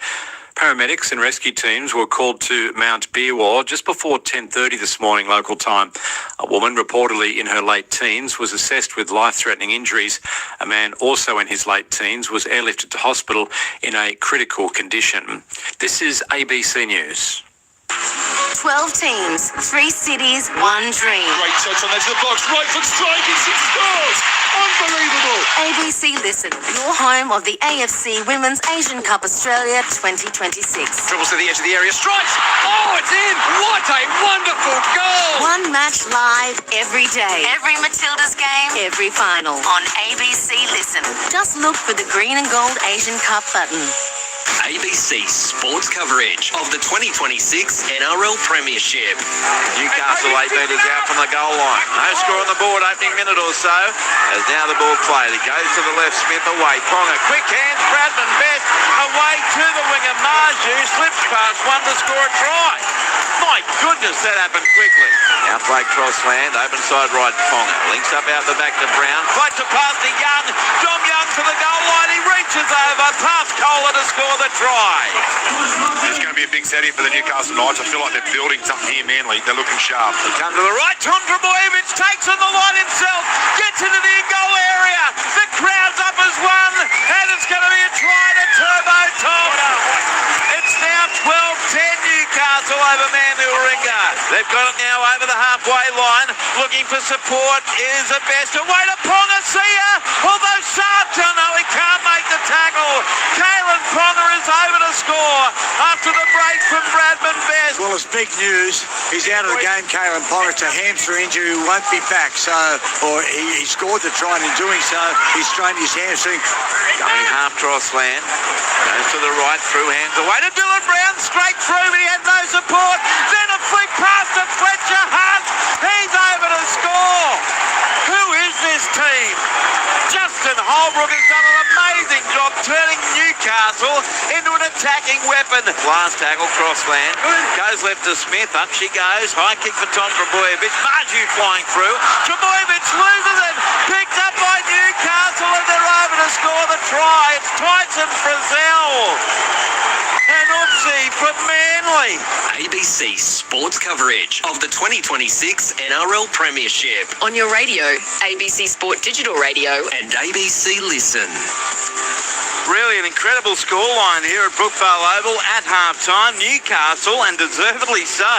Paramedics and rescue teams were called to Mount Beerwah just before 10:30 this morning local time. A woman, reportedly in her late teens, was assessed with life-threatening injuries. A man also in his late teens was airlifted to hospital in a critical condition. This is ABC News. 12 teams, 3 cities, 1 dream. Great touch on the edge of the box, right foot strike, it's 6 scores! Unbelievable! ABC Listen, your home of the AFC Women's Asian Cup Australia 2026. Dribbles to the edge of the area, strikes! Oh, it's in! What a wonderful goal! One match live every day. Every Matildas game, every final. On ABC Listen. Just look for the green and gold Asian Cup button. ABC sports coverage of the 2026 NRL Premiership. Newcastle 8 metres out from the goal line. No score on the board opening minute or so. As now the ball played. It goes to the left, Smith away. Ponga, quick hands, Bradman Best away to the winger. Marju slips past one to score a try. My goodness, that happened quickly. Now play Crossland, open side right, Ponga. Links up out the back to Brown. Fights a pass to Young. Dom Young to the goal line. He reaches over, past Kohler to score the try. It's going to be a big set here for the Newcastle Knights. I feel like they're building something here, Manly. They're looking sharp. They come to the right. Tondrabojevic takes on the line himself. Gets into the goal area. The crowd's up as one. And it's going to be a try to Turbo Tom. It's now 12-10 Newcastle over Manuringa. They've got it now over the halfway line. Looking for support is the best. Away to Ponga. Although Sartre, no, he can't make the tackle. Kalen Ponga is over to score after the break from Bradman Best. Well, it's big news. He's out of the game, Kalen Ponga. It's a hamstring injury. He won't be back. He scored the try, and in doing so, he strained his hamstring. Going half Crossland. Goes to the right, through hands away to Dylan Brown. Straight through, but he had no support. Then a flick pass to Fletcher Hunt. He's over to score. Who is this team? Justin Holbrook has done an amazing job turning Newcastle into an attacking weapon. Last tackle, Crossland. Goes left to Smith. Up she goes. High kick for Tom Trebojevic. Marju flying through. Trebojevic loses it. Picked up by Newcastle, and they're over to score the try. It's Tyson Frizzell. And Oopsie from Manly. ABC sports coverage of the 2026 NRL Premiership. On your radio, ABC Sport Digital Radio. And ABC Listen. Really an incredible scoreline here at Brookvale Oval at half-time. Newcastle, and deservedly so,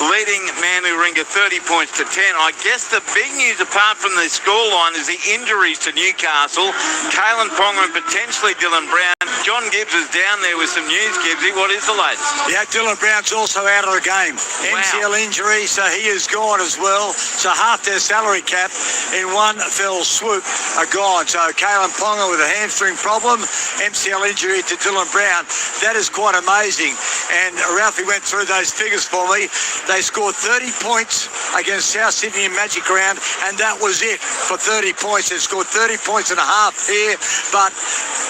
leading Manuringa 30 points to 10. I guess the big news apart from the scoreline is the injuries to Newcastle. Kalen Ponga and potentially Dylan Brown. John Gibbs is down there with some news, Gibbsy. What is the latest? Yeah, Dylan Brown's also out of the game. Wow. MCL injury, so he is gone as well. So half their salary cap in one fell swoop are gone. So Kalen Ponga with a hamstring problem, MCL injury to Dylan Brown. That is quite amazing. And Ralphie went through those figures for me. They scored 30 points against South Sydney in Magic Round, and that was it for 30 points. They scored 30 points and a half here, but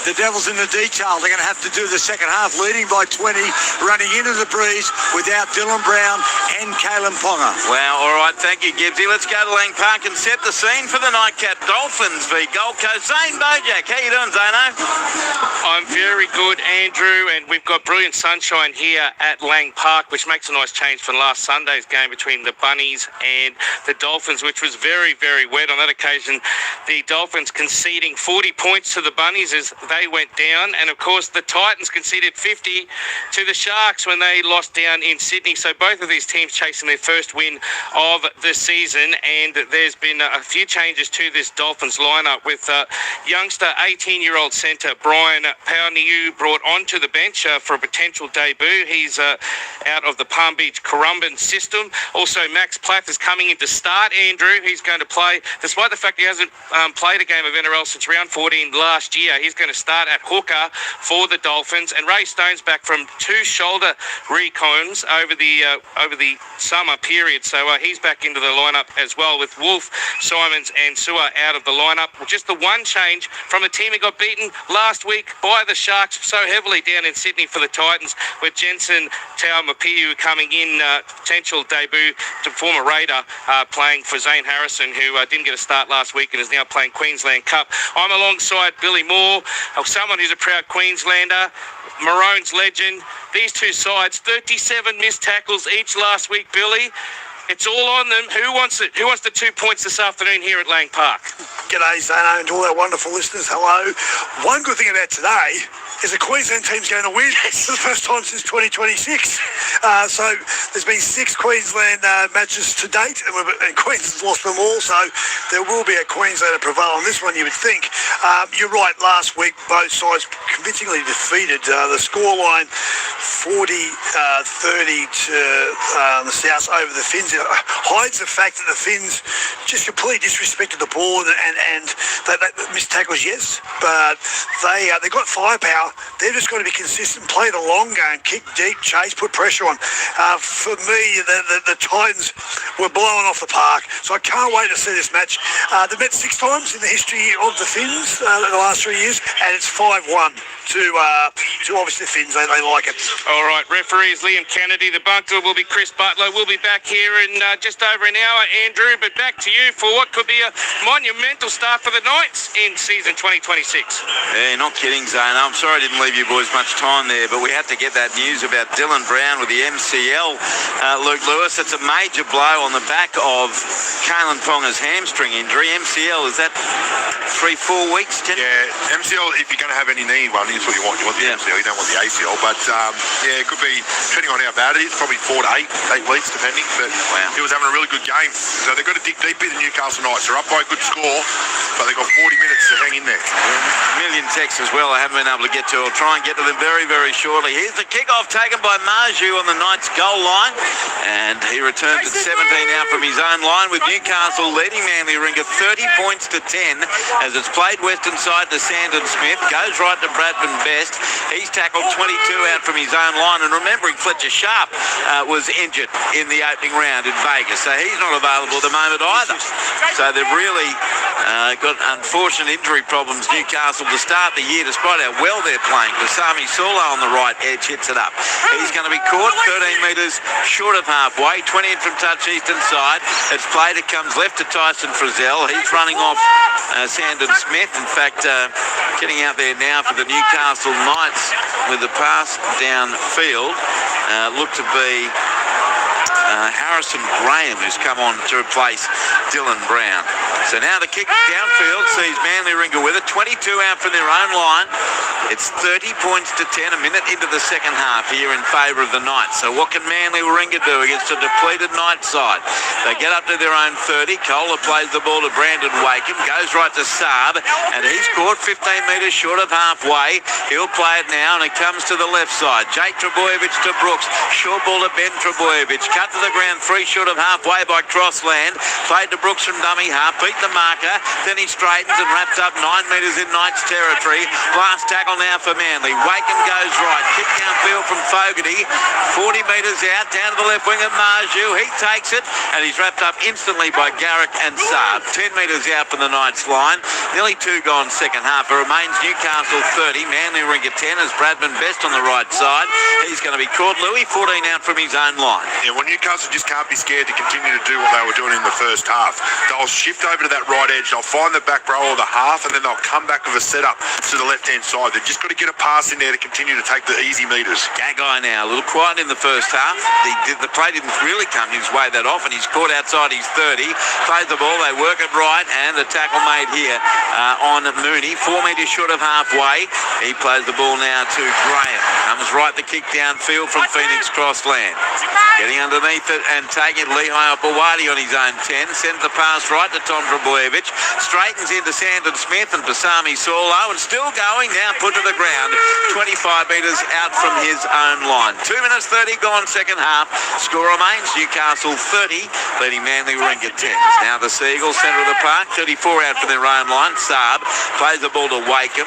the devil's in the detail. They're going to have to do the second half, leading by 20, running into the breeze without Dylan Brown and Kalen Ponga. Wow, all right, thank you, Gibbsy. Let's go to Lang Park and set the scene for the nightcap. Dolphins v Gold Coast. Zane Bojack, how you doing, Zano? I'm very good, Andrew, and we've got brilliant sunshine here at Lang Park, which makes a nice change from last Sunday's game between the Bunnies and the Dolphins, which was very, very wet. On that occasion, the Dolphins conceding 40 points to the Bunnies as they went down, and of course the Titans conceded 50 to the Sharks when they lost down in Sydney. So both of these teams chasing their first win of the season, and there's been a few changes to this Dolphins lineup with youngster 18-year-old centre Brian Pauniu brought onto the bench for a potential debut. Lou. He's out of the Palm Beach Currumbin system. Also, Max Plath is coming in to start, Andrew. He's going to play, despite the fact he hasn't played a game of NRL since round 14 last year. He's going to start at hooker for the Dolphins. And Ray Stone's back from 2 shoulder recombs over the summer period. So he's back into the lineup as well, with Wolf, Simons and Sewer out of the lineup. Just the one change from a team who got beaten last week by the Sharks so heavily down in Sydney for the Titans, with Jensen Taumapiu coming in, potential debut to former Raider, playing for Zane Harrison, who didn't get a start last week and is now playing Queensland Cup. I'm alongside Billy Moore, someone who's a proud Queenslander, Maroons legend. These two sides, 37 missed tackles each last week, Billy. It's all on them. Who wants it? Who wants the 2 points this afternoon here at Lang Park? G'day, Zano, and all our wonderful listeners. Hello. One good thing about today is the Queensland team's going to win for the first time since 2026. So there's been 6 Queensland matches to date, and Queensland's lost them all, so there will be a Queenslander prevail on this one, you would think. You're right, last week both sides convincingly defeated. The scoreline 40-30 to the South over the Finns hides the fact that the Finns just completely disrespected the ball, and they missed tackles, yes, but they got firepower. They've just got to be consistent, play the long game, kick deep, chase, put pressure on. For me, the Titans were blowing off the park, so I can't wait to see this match. They've met 6 times in the history of the Finns in the last 3 years, and it's 5-1 to obviously the Finns. They like it. All right, referee is Liam Kennedy. The bunker will be Chris Butler. We'll be back here in just over an hour, Andrew, but back to you for what could be a monumental start for the Knights in season 2026. Yeah, not kidding, Zane. I'm sorry I didn't leave you boys much time there, but we had to get that news about Dylan Brown with the MCL. Luke Lewis, it's a major blow on the back of Kalen Ponga's hamstring injury. MCL, is that 3-4 weeks? Yeah, MCL, if you're going to have any knee one, is what you want. You want the MCL, you don't want the ACL. But, yeah, it could be, depending on how bad it is, probably 4 to 8 weeks, depending. But he was having a really good game. So they've got to dig deep in the Newcastle Knights. They're up by a good score, but they've got 40 minutes to hang in there. A million texts as well I haven't been able to get to. I'll try and get to them very, very shortly. Here's the kickoff taken by Marju on the Knights goal line, and he returns at 17 now from his own line, with Newcastle leading Manly Ringer 30 points to 10 as it's played western side to Sandon Smith, goes right to Bradman Best. He's tackled 22 out from his own line, and remembering Fletcher Sharp was injured in the opening round in Vegas, so he's not available at the moment either. So they've really got unfortunate injury problems, Newcastle, to start the year, despite how well they're playing. Kasami Sula on the right edge hits it up. He's going to be caught 13 metres short of halfway, 20 in from touch eastern side. It's played, it comes left to Tyson Frizzell. He's running off Sandon Smith. In fact, getting out there now for the Newcastle Knights with the pass downfield. Looked to be Harrison Graham, who's come on to replace Dylan Brown. So now the kick downfield sees Manly Ringer with it, 22 out from their own line. It's 30 points to 10, a minute into the second half here in favour of the Knights. So what can Manly Ringer do against a depleted Knights side? They get up to their own 30. Kohler plays the ball to Brandon Wakeham, goes right to Saab, and he's caught 15 metres short of halfway. He'll play it now, and it comes to the left side. Jake Trebojevic to Brooks, short ball to Ben Trebojevic, cut to the ground 3 short of halfway by Crossland, played to Brooks from dummy half, beat the marker, then he straightens and wraps up 9 metres in Knights territory. Last tackle now for Manly. Wakeham goes right, kick downfield from Fogarty, 40 metres out, down to the left wing of Marju. He takes it, and he's wrapped up instantly by Garrick and Saab. 10 metres out from the Knights line. Nearly 2 gone second half. It remains Newcastle 30, Manly Ringer 10 as Bradman Best on the right side. He's going to be caught. Louis 14 out from his own line. Yeah, well, Newcastle just can't be scared to continue to do what they were doing in the first half. They'll shift over to that right edge. They'll find the back row of the half, and then they'll come back with a setup to the left-hand side. They've just got to get a pass in there to continue to take the easy metres. Gagai now, a little quiet in the first half. The play didn't really come his way that often. He's caught outside his 30. Plays the ball, they work it right, and the tackle made here on Mooney. 4 metres short of halfway. He plays the ball now to Graham. Comes right the kick downfield from Phoenix Crossland. Getting underneath it and taking it, Lehigh Opawati on his own 10. Sends the pass right to Tom Drabojevic. Straightens into Sandon Smith and Pasami Solo, and still going, now put to the ground, 25 metres out from his own line. 2 minutes 30 gone second half. Score remains Newcastle 30, leading Manly Warringah 10. Now the Seagulls, centre of the park, 34 out from their own line. Saab plays the ball to Wakeham.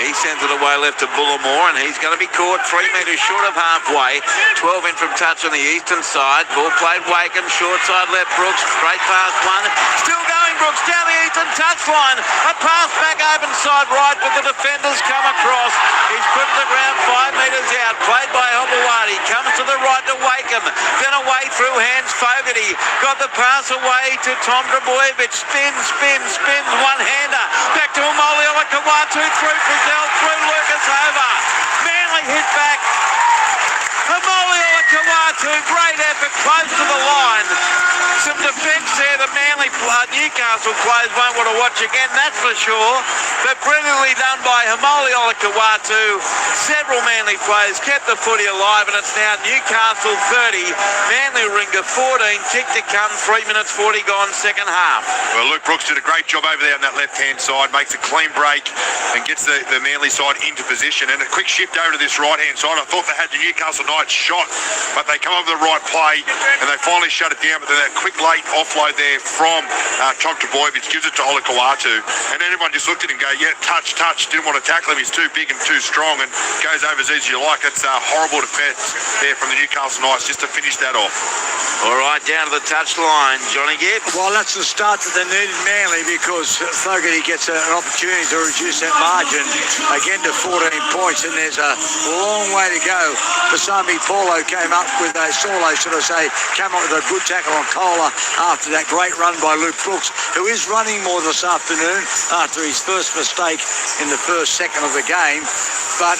He sends it away left to Bullimore, and he's going to be caught 3 metres short of halfway. 12 in from touch on the eastern side. Ball played Wakeham, short side left Brooks, straight past one. Still going Brooks down the eastern touchline. A pass back open side right, but the defenders come across. He's put to the ground 5 metres out. Played by Hobawati. Comes to the right to Wakeham. Then away through hands Fogarty. Got the pass away to Tom Drabojevic. Spins. One-hander. Back to Amoli Olakawatu. Through Frizzell. Through Lucas over. Manly hit back. Amoli Olakawatu. Great effort. Close to the line. Some defence there. The Manly Newcastle players won't want to watch again, that's for sure. But brilliantly done by Hamoli Olakawatu. Several Manly players kept the footy alive, and it's now Newcastle 30, Manly Warringah 14. Kick to come, 3 minutes 40 gone second half. Well, Luke Brooks did a great job over there on that left-hand side, makes a clean break and gets the Manly side into position. And a quick shift over to this right-hand side. I thought they had the Newcastle Knights shot, but they come over the right play and they finally shut it down. But then that quick late offload there from Tom Drabojevic gives it to Olakawatu. And then everyone just looked at him and go, yeah, touch. Didn't want to tackle him. He's too big and too strong, and goes over as easy as you like. It's a horrible defence there from the Newcastle Knights just to finish that off. All right, down to the touchline, Johnny Gibbs. Well, that's the start that they needed Manly, because Fogarty gets an opportunity to reduce that margin again to 14 points, and there's a long way to go. Pasami Paulo came up with a solo, should I say, came up with a good tackle on Kohler after that great run by Luke Brooks, who is running more this afternoon after his first mistake in the first second of the game. But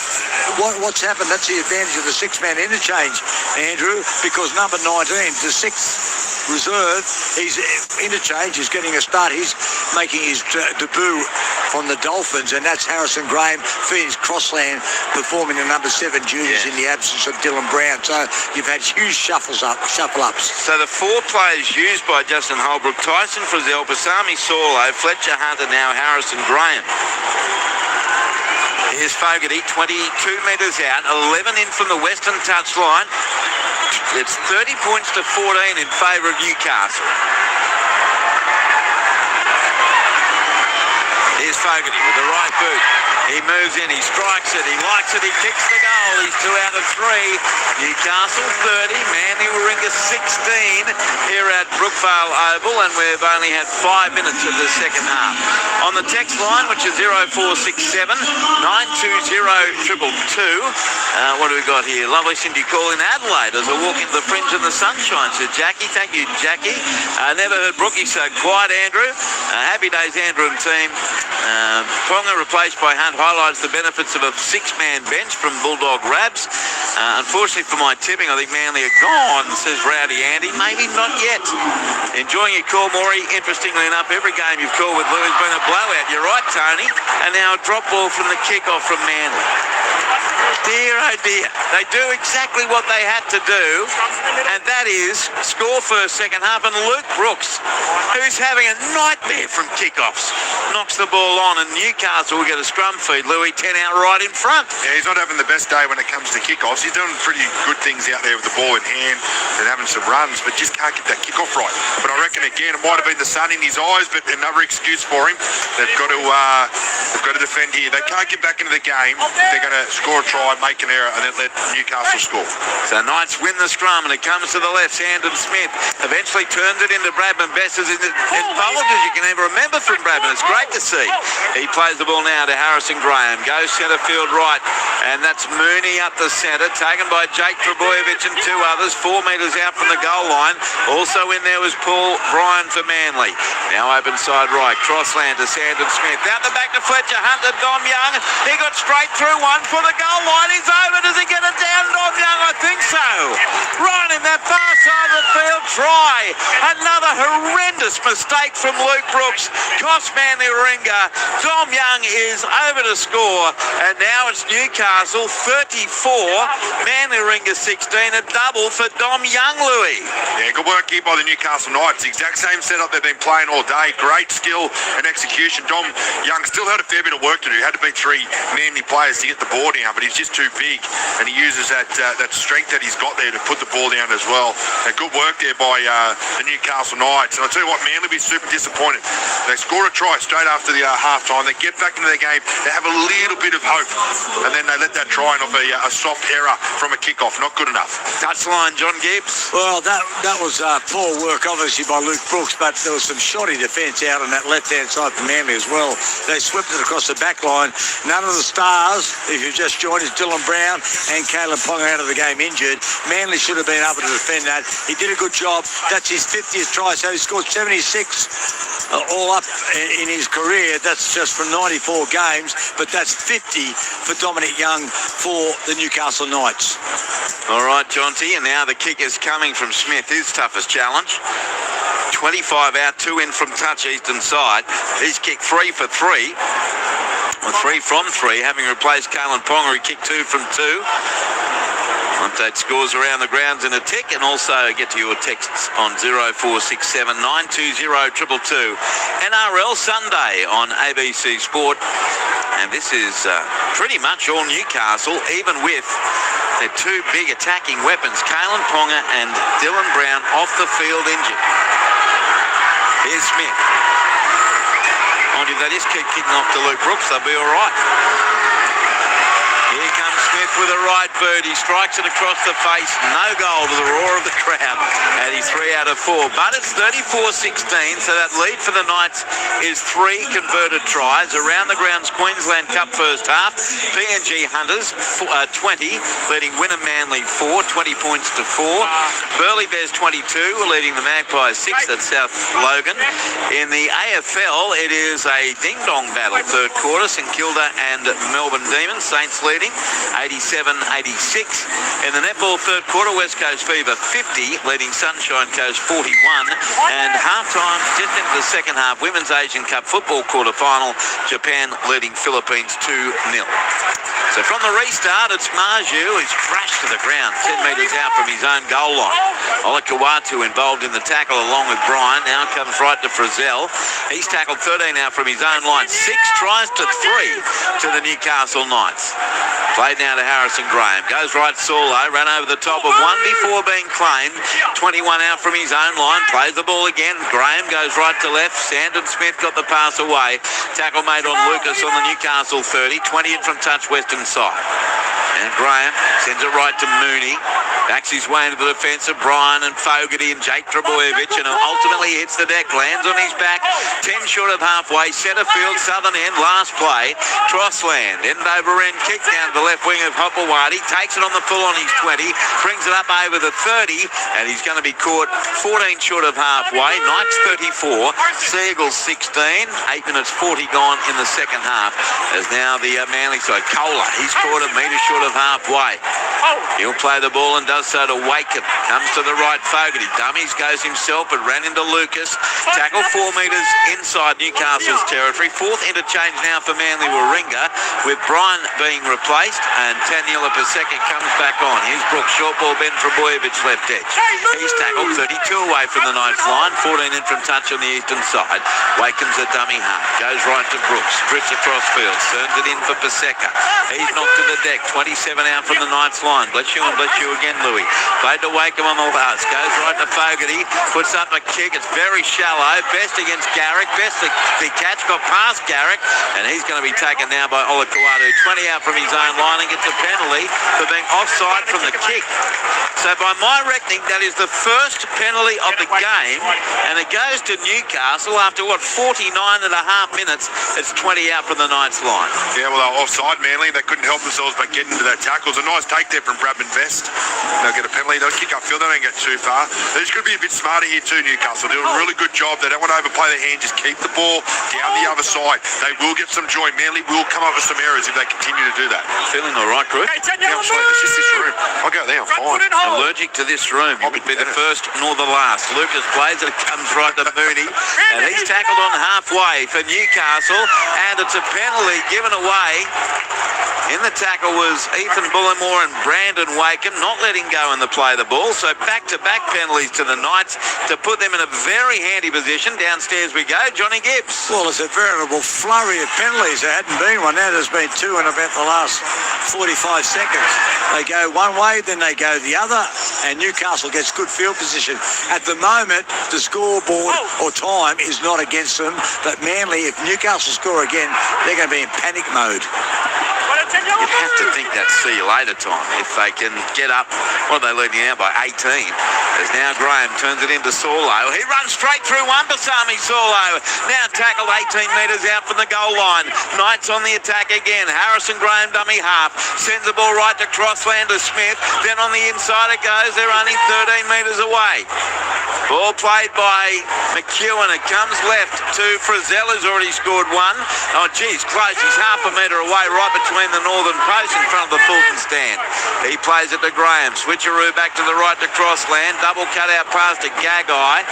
what's happened, that's the advantage of the six-man interchange, Andrew, because number 19, the sixth reserve, his interchange is getting a start. He's making his debut from the Dolphins, and that's Harrison Graham, Phoenix Crossland, performing the number 7 juniors in the absence of Dylan Brown. So you've had huge shuffle-ups. So the 4 players used by Justin Holbrook: Tyson Frizzell, Pasami Saulo, Fletcher Hunter, now Harrison Graham. Here's Fogarty, 22 metres out, 11 in from the western touchline. It's 30 points to 14 in favour of Newcastle. Here's Fogarty with the right boot. He moves in, he strikes it, he likes it, he kicks the goal. He's 2 out of 3. Newcastle 30, Manly Warringah 16 here at Brookvale Oval, and we've only had 5 minutes of the second half. On the text line, which is 0467 920 222. What do we got here? Lovely Cindy calling Adelaide as I walk into the fringe in the sunshine. So Jackie, thank you, Jackie. Never heard Brookie so quiet, Andrew. Happy days, Andrew and team. Ponga replaced by Hunt highlights the benefits of a 6-man bench from Bulldog Rabs. Unfortunately for my tipping, I think Manly are gone, says Rowdy Andy. Maybe not yet. Enjoying your call, Maury. Interestingly enough, every game you've called with Lou has been a blowout. You're right, Tony. And now a drop ball from the kick-off from Manly. Dear, oh dear. They do exactly what they had to do, and that is score first, second half. And Luke Brooks, who's having a nightmare from kickoffs, knocks the ball on, and Newcastle will get a scrum feed. Louis 10 out right in front. Yeah, he's not having the best day when it comes to kickoffs. He's doing pretty good things out there with the ball in hand and having some runs, but just can't get that kickoff right. But I reckon, again, it might have been the sun in his eyes, but another excuse for him. They've got to defend here. They can't get back into the game if they're going to score a try, make an error, and then let Newcastle score. So Knights win the scrum, and it comes to the left. Sandon Smith eventually turns it into Bradman Best, as involved as you can ever remember from Bradman. It's great to see. He plays the ball now to Harrison Graham. Goes centre field right, and that's Mooney up the centre, taken by Jake Drabojevic and 2 others, 4 metres out from the goal line. Also in there was Paul Bryan for Manly. Now open side right, Crossland to Sandon Smith. Out the back to Fletcher Hunter, Dom Young. He got straight through one for the goal line. He's over. Does he get it down, Dom Young? I think so. Right in that far side of the field. Try. Another horrendous mistake from Luke Brooks cost Manly Warringah. Dom Young is over to score, and now it's Newcastle 34, Manly Warringah 16, a double for Dom Young, Louis. Yeah, good work here by the Newcastle Knights. The exact same setup they've been playing all day. Great skill and execution. Dom Young still had a fair bit of work to do. Had to beat 3 Manly players to get the ball down, but he's just too big, and he uses that strength that he's got there to put the ball down as well. Good work there by the Newcastle Knights. And I'll tell you what, Manly will be super disappointed. They score a try straight after the half-time. They get back into their game. They have a little bit of hope, and then they let that try off a soft error from a kickoff. Not good enough. Touchline, John Gibbs. Well, that was poor work, obviously, by Luke Brooks, but there was some shoddy defence out on that left-hand side for Manly as well. They swept it across the back line. None of the stars, if you've just joined us, Dylan Brown and Caleb Ponga out of the game injured. Manly should have been able to defend that. He did a good job. That's his 50th try, so he scored 76 all up in his career. That's just from 94 games, but that's 50 for Dominic Young for the Newcastle Knights. All right, Jonty, and now the kick is coming from Smith, his toughest challenge. 25 out, 2 in from touch eastern side. He's kicked 3 for 3. Well, 3 from 3, having replaced Kalen Ponga, who kicked 2 from 2. Update scores around the grounds in a tick, and also get to your texts on 0467 920 222. NRL Sunday on ABC Sport, and this is pretty much all Newcastle, even with their 2 big attacking weapons, Kalen Ponga and Dylan Brown, off the field injured. Here's Smith. Mind you, that is kicking off to Luke Brooks. They'll be all right. Here comes Smith with a right boot. He strikes it across the face. No goal to the roar of the crowd. And he's 3 out of 4. But it's 34-16, so that lead for the Knights is 3 converted tries. Around the grounds, Queensland Cup first half. PNG Hunters 20, leading Wynnum Manly 4, 20 points to 4. Burleigh Bears 22, leading the Magpies 6 at South Logan. In the AFL, it is a ding-dong battle third quarter. St Kilda and Melbourne Demons. Saints leading 87-86. In the netball third quarter, West Coast Fever 50, leading Sunshine Coast 41. And half-time, just into the second half, Women's Asian Cup football quarter-final, Japan leading Philippines 2-0. So from the restart, it's Marju who's crashed to the ground 10 metres out from his own goal line. Olakawatu involved in the tackle along with Brian. Now comes right to Frizzell. He's tackled 13 out from his own line. 6 tries to 3 to the Newcastle Knights. Played now to Harrison Graham. Goes right solo. Ran over the top of one before being claimed. 21 out from his own line. Plays the ball again. Graham goes right to left. Sandon Smith got the pass away. Tackle made on Lucas on the Newcastle 30. 20 in from touch western side. And Graham sends it right to Mooney. Backs his way into the defence of Brian and Fogarty and Jake Trebojevic, and ultimately hits the deck. Lands on his back. 10 short of halfway. Centre field, southern end. Last play. Crossland. End over end. Kick down to the left wing of Hopewadi. Takes it on the full on his 20. Brings it up over the 30. And he's going to be caught 14 short of halfway. Knights 34. Seagulls 16. 8 minutes 40 gone in the second half. As now the Manly side. Kohler. He's caught a metre short of halfway. He'll play the ball and does so to Waken. Comes to the right, Fogarty. Dummies, goes himself, but ran into Lucas. Tackle 4 metres inside Newcastle's territory. 4th interchange now for Manly Warringah, with Brian being replaced, and Taniela Paseka comes back on. Here's Brooks, short ball, Ben Trebojevic left edge. He's tackled 32 away from the Knights line, 14 in from touch on the eastern side. Waken's a dummy half. Goes right to Brooks. Drifts across field. Turns it in for Paseka. He's knocked to the deck. 27 out from the Knights line. Bless you and bless you again, Louis. Played to Wakeham on the pass. Goes right to Fogarty. Puts up a kick. It's very shallow. Best against Garrick. Best the catch. Got past Garrick. And he's going to be taken now by Olakawatu. 20 out from his own line and gets a penalty for being offside from the kick. So by my reckoning, that is the first penalty of the game. And it goes to Newcastle after, 49 and a half minutes. It's 20 out from the Knights line. Yeah, well, they're offside, Manly. They couldn't help themselves by getting to that tackle. It's a nice take there from Bradman Best. They'll get a penalty. They'll kick upfield. They don't get too far. They just got to be a bit smarter here too, Newcastle. They're doing a really good job. They don't want to overplay their hand. Just keep the ball down the other side. They will get some joy. Manly will come up with some errors if they continue to do that. Feeling all right, Chris? Yeah, I'm sorry. It's just this room. I'll go there. I'm fine. Allergic to this room. You would be the first nor the last. Lucas plays it. It comes right to Mooney. And he's tackled on halfway for Newcastle. And it's a penalty given away. In the tackle was Ethan Bullimore and Brandon Wakeham, not letting go in the play of the ball. So back-to-back penalties to the Knights to put them in a very handy position. Downstairs we go. Johnny Gibbs. Well, it's a veritable flurry of penalties. There hadn't been one. Now there's been two in about the last 45 seconds. They go one way, then they go the other, and Newcastle gets good field position. At the moment, the scoreboard or time is not against them, but Manly, if Newcastle score again, they're going to be in panic mode. You'd have to think that's see you later time if they can get up. What are they leading now by 18? As now Graham turns it into Saulo. He runs straight through one. Basami Saulo now tackled 18 metres out from the goal line. Knights on the attack again. Harrison Graham dummy half sends the ball right to Crossland to Smith. Then on the inside it goes. They're only 13 metres away. Ball played by McEwen. It comes left to Frizzell, who's already scored one. Oh, geez, close. He's half a metre away, right between the northern post in front of the Fulton stand. He plays it to Graham. Switcheroo back to the right to Crossland. Double cut out pass to Gagai.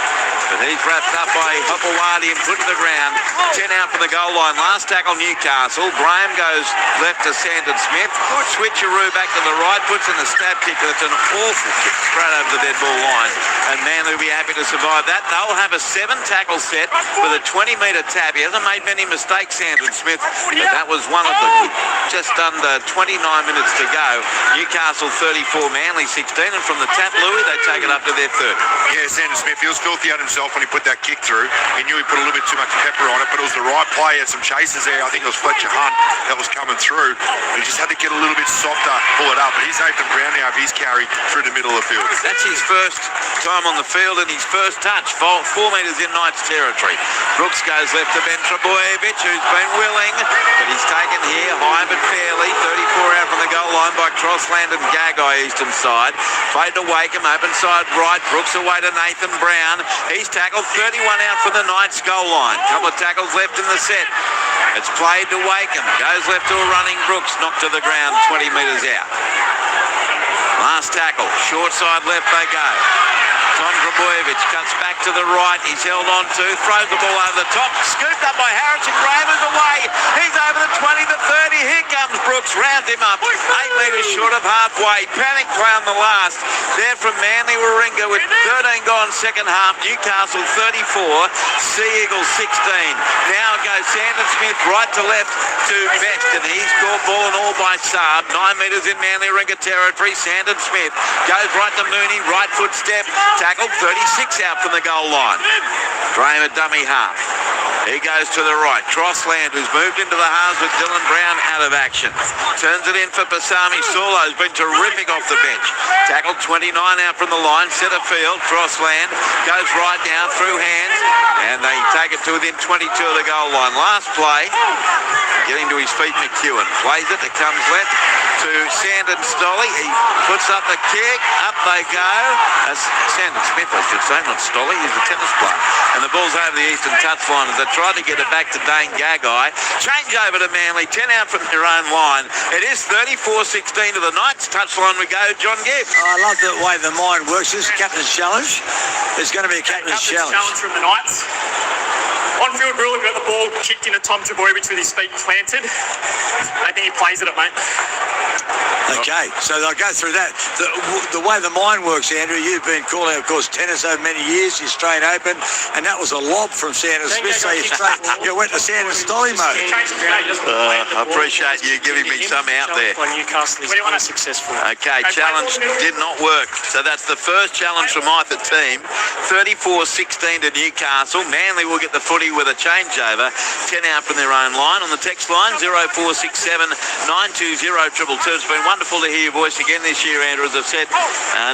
But he's wrapped up by Hopewadi and put to the ground. 10 out from the goal line. Last tackle Newcastle. Graham goes left to Sandon Smith. Switcheroo back to the right. Puts in a stab kick. That's an awful kick straight over the dead ball line. And Manly will be happy to survive that. They'll have a 7-tackle set with a 20-metre tab. He hasn't made many mistakes, Sandon Smith, but that was one of them. Just under 29 minutes to go. Newcastle 34, Manly 16, and from the tap, Louis, they take it up to their 30. Yeah, Sandon Smith, he was filthy at himself when he put that kick through. He knew he put a little bit too much pepper on it, but it was the right play. He had some chases there. I think it was Fletcher Hunt that was coming through. He just had to get a little bit softer, pull it up. But he's Nathan Brown now, if he's carried through the middle of the field. That's his first time on the field and his first touch. 4 metres in Knights territory. Brooks goes left to Ben Trebojevic, who's been willing, but he's taken here high but fairly. 34 out from the goal line by Crossland and Gagai eastern side. Played to Wakeham, open side right. Brooks away to Nathan Brown. He's tackled 31 out from the Knights goal line. Couple of tackles left in the set. It's played to Wakeham. Goes left to a running Brooks. Knocked to the ground 20 metres out. Last tackle. Short side left they go. Tom Trebojevic cuts back to the right. He's held on to. Throws the ball over the top. Scooped up by Harrison Graham is away. He's over the 20 to 30. Here comes Brooks. Rounds him up. 8 metres short of halfway. Panic play on the last. There from Manly Warringah with 13 gone second half. Newcastle 34. Sea Eagles 16. Now it goes Sandon Smith right to left to Best. And he's caught ball and all by Saab. 9 metres in Manly Warringah territory. Sandon Smith goes right to Mooney. Right foot step. Tackled 36 out from the goal line. Graham at dummy half. He goes to the right. Crossland, who's moved into the halves with Dylan Brown out of action. Turns it in for Basami Saulo, who's been terrific off the bench. Tackled 29 out from the line. Centre field. Crossland goes right now through hands. And they take it to within 22 of the goal line. Last play. Getting to his feet, McEwen. Plays it. It comes left to Sandon Stolly. He puts up the kick. Up they go. That's Sandon Smith, I should say, not Stolly. He's a tennis player. And the ball's over the eastern touchline as they try to get it back to Dane Gagai. Change over to Manly. 10 out from their own line. It is 34-16 to the Knights. Touchline we go. John Gibbs. I love the way the mind works. This is captain's challenge. There's going to be a captain's challenge. From the Knights. On-field rule, we've got the ball kicked into Tom Trebojevic with his feet planted. I think he plays it up, mate. Okay, so they'll go through that. The way the mind works, Andrew, you've been calling, of course, tennis over many years. You're straight open, and that was a lob from Sandon Smith, so you went to Sandon Stolly mode. I appreciate you giving me some out there. Newcastle is unsuccessful. Okay, challenge did not work. So that's the first challenge from either team. 34-16 to Newcastle. Manly will get the footy with a changeover. 10 out from their own line. On the text line, 0467 920 222. It's been wonderful to hear your voice again this year, Andrew, as I've said.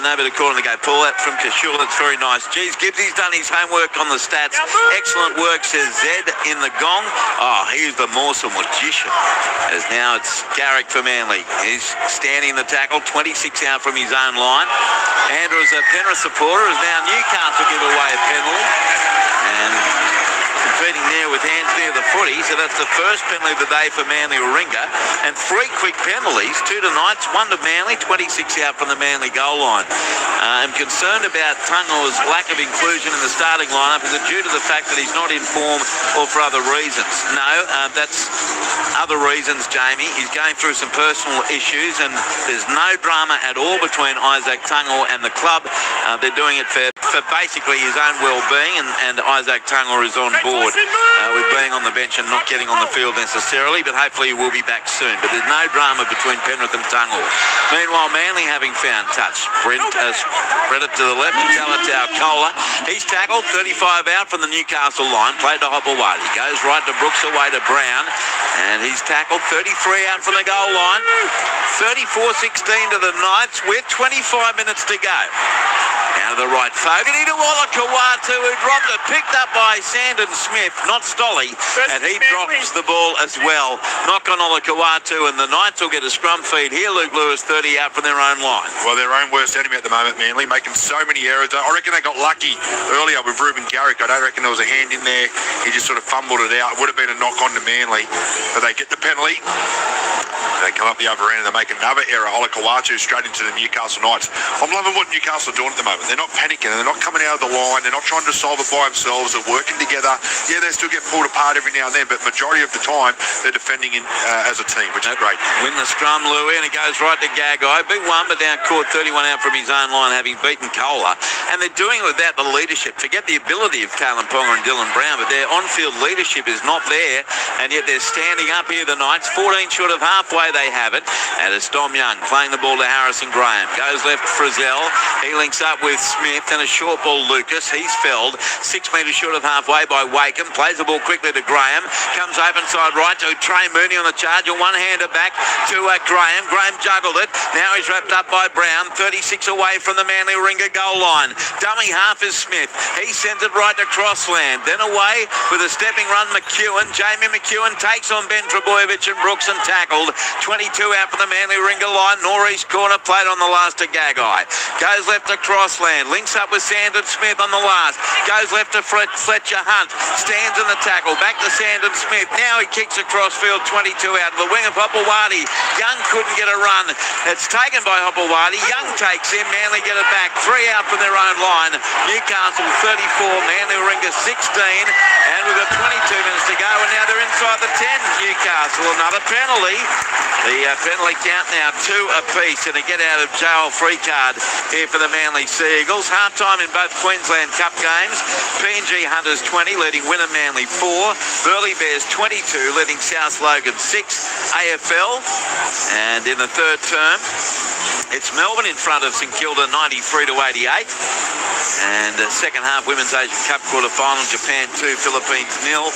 Nobody calling to go. Paul out from Kashul. That's very nice. Geez, Gibbsy's done his homework on the stats. Excellent work, says Zed in the gong. Oh, he's the morsel magician. As now it's Garrick for Manly. He's standing the tackle, 26 out from his own line. Andrew is a Penrith supporter, as now Newcastle give away a penalty. And competing there with hands near the footy. So that's the first penalty of the day for Manly Warringah. And 3 quick penalties, 2 to Knights, 1 to Manly, 26 out from the Manly goal line. I'm concerned about Tunga's lack of inclusion in the starting lineup. Is it due to the fact that he's not in form or for other reasons? No, that's other reasons, Jamie. He's going through some personal issues and there's no drama at all between Isaac Tunga and the club. They're doing it for basically his own well-being, and Isaac Tunga is on board with being on the bench and not getting on the field necessarily, but hopefully he will be back soon. But there's no drama between Penrith and Tunga. Meanwhile, Manly having found touch. Spread it to the left, Talatau Kola. He's tackled, 35 out from the Newcastle line, played to Hopewadi. Goes right to Brooks, away to Brown, and he's tackled, 33 out from the goal line. 34-16 to the Knights with 25 minutes to go. Out of the right, Fogarty to Wallakawatu, who dropped it, picked up by Sandon Smith, not Stolly, and he drops the ball as well. Knock on Wallakawatu, and the Knights will get a scrum feed here. Luke Lewis, 30 out from their own line. Well, their own worst enemy at the moment, Manly, making so many errors. I reckon they got lucky earlier with Ruben Garrick. I don't reckon there was a hand in there. He just sort of fumbled it out. It would have been a knock on to Manly, but they get the penalty. They come up the other end and they make another error. Olakawatu straight into the Newcastle Knights. I'm loving what Newcastle are doing at the moment. They're not panicking. They're not coming out of the line. They're not trying to solve it by themselves. They're working together. Yeah, they still get pulled apart every now and then, but majority of the time they're defending as a team, which is great. Win the scrum, Louie, and it goes right to Gagai. Big one, but down court, 31 out from his own line, having beaten Kohler. And they're doing it without the leadership. Forget the ability of Kalen Ponga and Dylan Brown, but their on-field leadership is not there, and yet they're standing up here, the Knights. 14 short of halfway, they have it. And it's Dom Young playing the ball to Harrison Graham. Goes left, Frizzell. He links up with Smith, and a short ball, Lucas. He's felled 6 metres short of halfway by Wakeham. Plays the ball quickly to Graham. Comes open side right to Trey Mooney on the charge. A one-hander back to Graham. Graham juggled it. Now he's wrapped up by Brown. 36 away from the Manly Warringah goal line. Dummy half is Smith. He sends it right to Crossland. Then away with a stepping run, McEwen. Jamie McEwen takes on Ben Trebojevic and Brooks and tackled. 22 out from the Manly Warringah line. Northeast corner, played on the last to Gagai. Goes left to Crossland. Links up with Sandon Smith on the last. Goes left to Fletcher Hunt. Stands in the tackle. Back to Sandon Smith. Now he kicks across field. 22 out of the wing of Hopewadi. Young couldn't get a run. It's taken by Hopewadi. Young takes him. Manly get it back. 3 out from their own line. Newcastle 34. Manly Warringah 16. And we've got 22 minutes to go. And now they're inside the 10. Newcastle, another penalty. The penalty count now 2 apiece, and a get-out-of-jail free card here for the Manly Sea Eagles. Half-time in both Queensland Cup games. PNG Hunters 20, leading Wynnum Manly 4. Burleigh Bears 22, leading South Logan 6. AFL, and in the third term, it's Melbourne in front of St Kilda 93 to 88. And second half Women's Asian Cup quarter-final, Japan 2, Philippines 0.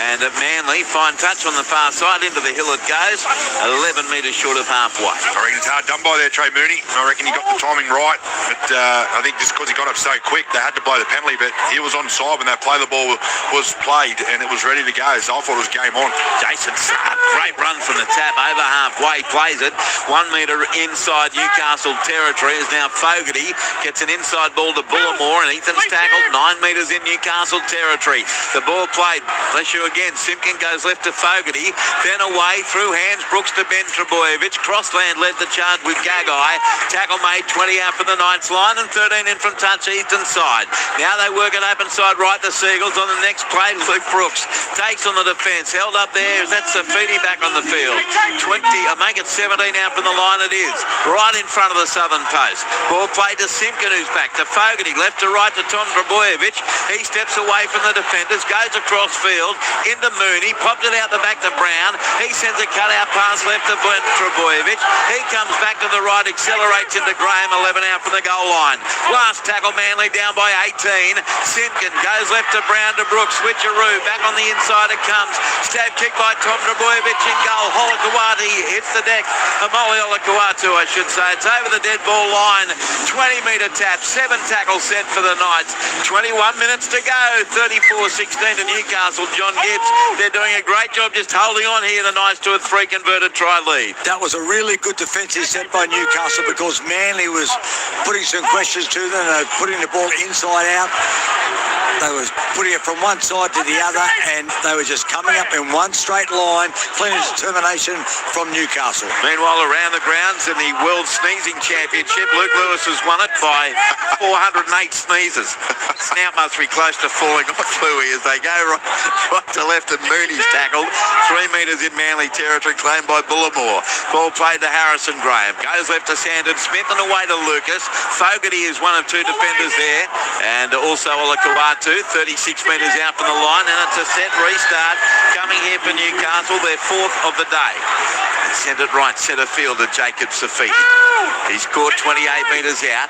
And at Manly, fine touch on the far side, into the hill it goes, 11 metres short of halfway. I reckon it's hard done by there, Trey Mooney. I reckon he got the timing right, but I think just because he got up so quick, they had to blow the penalty, but he was on side when that play the ball was played and it was ready to go, so I thought it was game on. Jason Saab, great run from the tap, over halfway, plays it, 1 metre inside Newcastle territory, is now Fogarty, gets an inside ball to Bullimore, and Ethan's tackled 9 metres in Newcastle territory. The ball played, bless you again, Simpkin goes left to Fogarty, then away through hands, Brooks to Ben Trebojevic. Crossland led the charge with Gagai. Tackle made 20 out from the Knights line and 13 in from touch eastern side. Now they work it open side right, the Seagulls on the next play. Luke Brooks takes on the defence, held up there. That's Safidi back on the field. 20, make it 17 out from the line it is. Right in front of the southern post. Ball played to Simpkin, who's back to Fogarty. Left to right to Tom Trebojevic. He steps away from the defenders, goes across field into Mooney, popped it out the back to Brown. He sends a cut-out pass left to Ben Trebojevic. He comes back to the right, accelerates into Graham, 11 out from the goal line. Last tackle, Manly down by 18. Simpkin goes left to Brown to Brooks. Switcheroo, back on the inside it comes. Stab kick by Tom Trebojevic in goal. Holakawati hits the deck. Amoli Olakawatu, I should say. It's over the dead ball line. 20-metre tap, 7 tackles set for the Knights. 21 minutes to go. 34-16 to Newcastle. John Gibbs, they're doing a great job just holding on here, the Knights, to a 3 converted try lead. That was a really good defensive set by Newcastle because Manly was putting some questions to them, putting the ball inside out. They were putting it from one side to the other, and they were just coming up in one straight line. Plenty of determination from Newcastle. Meanwhile, around the grounds in the World Sneezing Championship, Luke Lewis has won it by 408 sneezes. Snout must be close to falling off Louis as they go right to left, and Mooney's tackled 3 metres in Manly territory, claimed by Bullimore. Ball played to Harrison Graham. Goes left to Sandon Smith and away to Lucas. Fogarty is one of 2 defenders there, and also Olakawatu, 36 metres out from the line, and it's a set restart coming here for Newcastle, their 4th of the day. Sent it right centre field to Jacob Safiti. He's caught 28 metres out.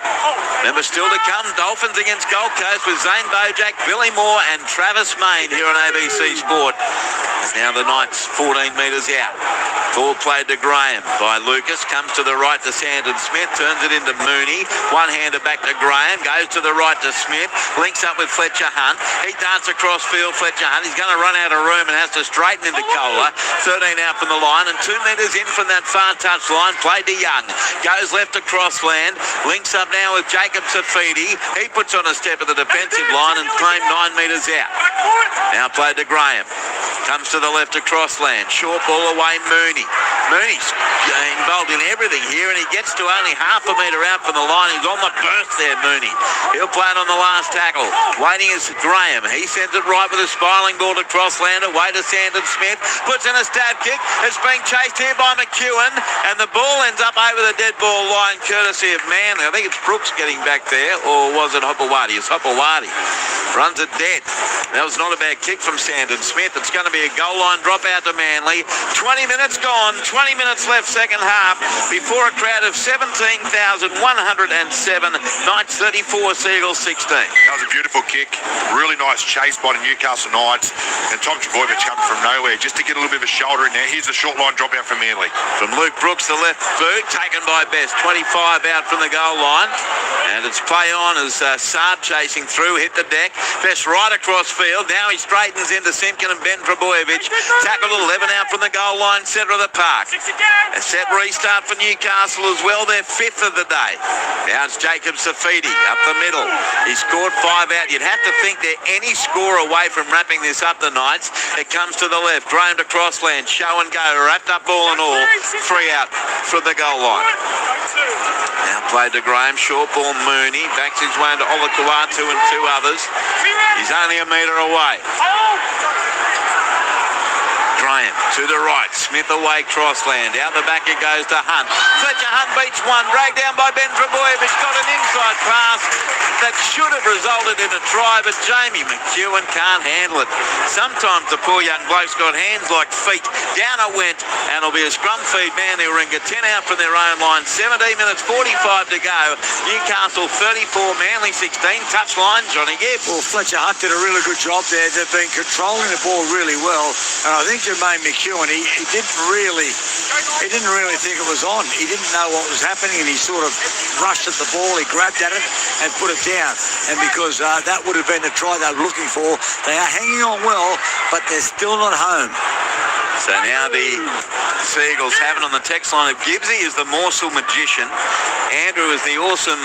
Remember, still to come, Dolphins against Gold Coast with Zane Bojack, Billy Moore and Travis Main here on ABC Sport. Now the Knights 14 metres out. Ball played to Graham by Lucas. Comes to the right to Sandon Smith. Turns it into Mooney. One-hander back to Graham. Goes to the right to Smith. Links up with Fletcher Hunt. He darts across field, Fletcher Hunt. He's going to run out of room and has to straighten into Kohler. 13 out from the line and 2 metres in from that far touch line. Played to Young. Goes left across land. Links up now with Jacob Safiti. He puts on a step at the defensive line and claimed 9 metres out. Now played to Graham. Comes to the left across land. Short ball away Mooney. Mooney's involved in everything here, and he gets to only half a metre out from the line. He's on the burst there, Mooney. He'll play it on the last tackle. Waiting is Graham. He sends it right with a spiraling ball to crossland. Away to Sandon Smith. Puts in a stab kick. It's being chased here by McEwen, and the ball ends up over the dead ball line, courtesy of Manly. I think it's Brooks getting back there, or was it Hopewadi? It's Hopewadi. Runs it dead. That was not a bad kick from Sandon Smith. It's going to be a goal line drop out to Manly. 20 minutes gone, 20 minutes left second half before a crowd of 17,107. Knights 34, Seagulls 16. That was a beautiful kick. Really nice chase by the Newcastle Knights. And Tom Trbojevic coming from nowhere just to get a little bit of a shoulder in there. Here's a short line drop out from Manly. From Luke Brooks, the left boot, taken by Best. 25 out from the goal line. And it's play on as Saab chasing through, hit the deck. Best right across field. Now he straightens into Simpkin and Benro BK15. Tackled 11 out from the goal line, centre of the park. A set restart for Newcastle as well, their 5th of the day. Now it's Jacob Safiti up the middle. He scored 5 out. You'd have to think they're any score away from wrapping this up, the Knights. It comes to the left, Graham to crossland, show and go, wrapped up ball and all. 3 out from the goal line. Now played to Graham, short ball Mooney, backs his way into Olakawatu and 2 others. He's only a metre away. Graham to the right, Smith away crossland, out the back it goes to Hunt. Fletcher Hunt beats one, dragged down by Benro BK15. Got an inside pass that should have resulted in a try, but Jamie McEwen can't handle it. Sometimes the poor young bloke's got hands like feet. Down it went, and it'll be a scrum feed Manly Ringer. 10 out from their own line, 17 minutes 45 to go. Newcastle 34, Manly 16. Touchline, Johnny Gibbs. Well, Fletcher Hunt did a really good job there. They've been controlling the ball really well, and I think Jermaine McEwen, he didn't really think it was on. He didn't know what was happening, and he sort of rushed at the ball. He grabbed at it and put it down. And because that would have been the try they were looking for, they are hanging on well, but they're still not home. So now the Seagulls have it on the text line of Gibbsy is the morsel magician, Andrew is the awesome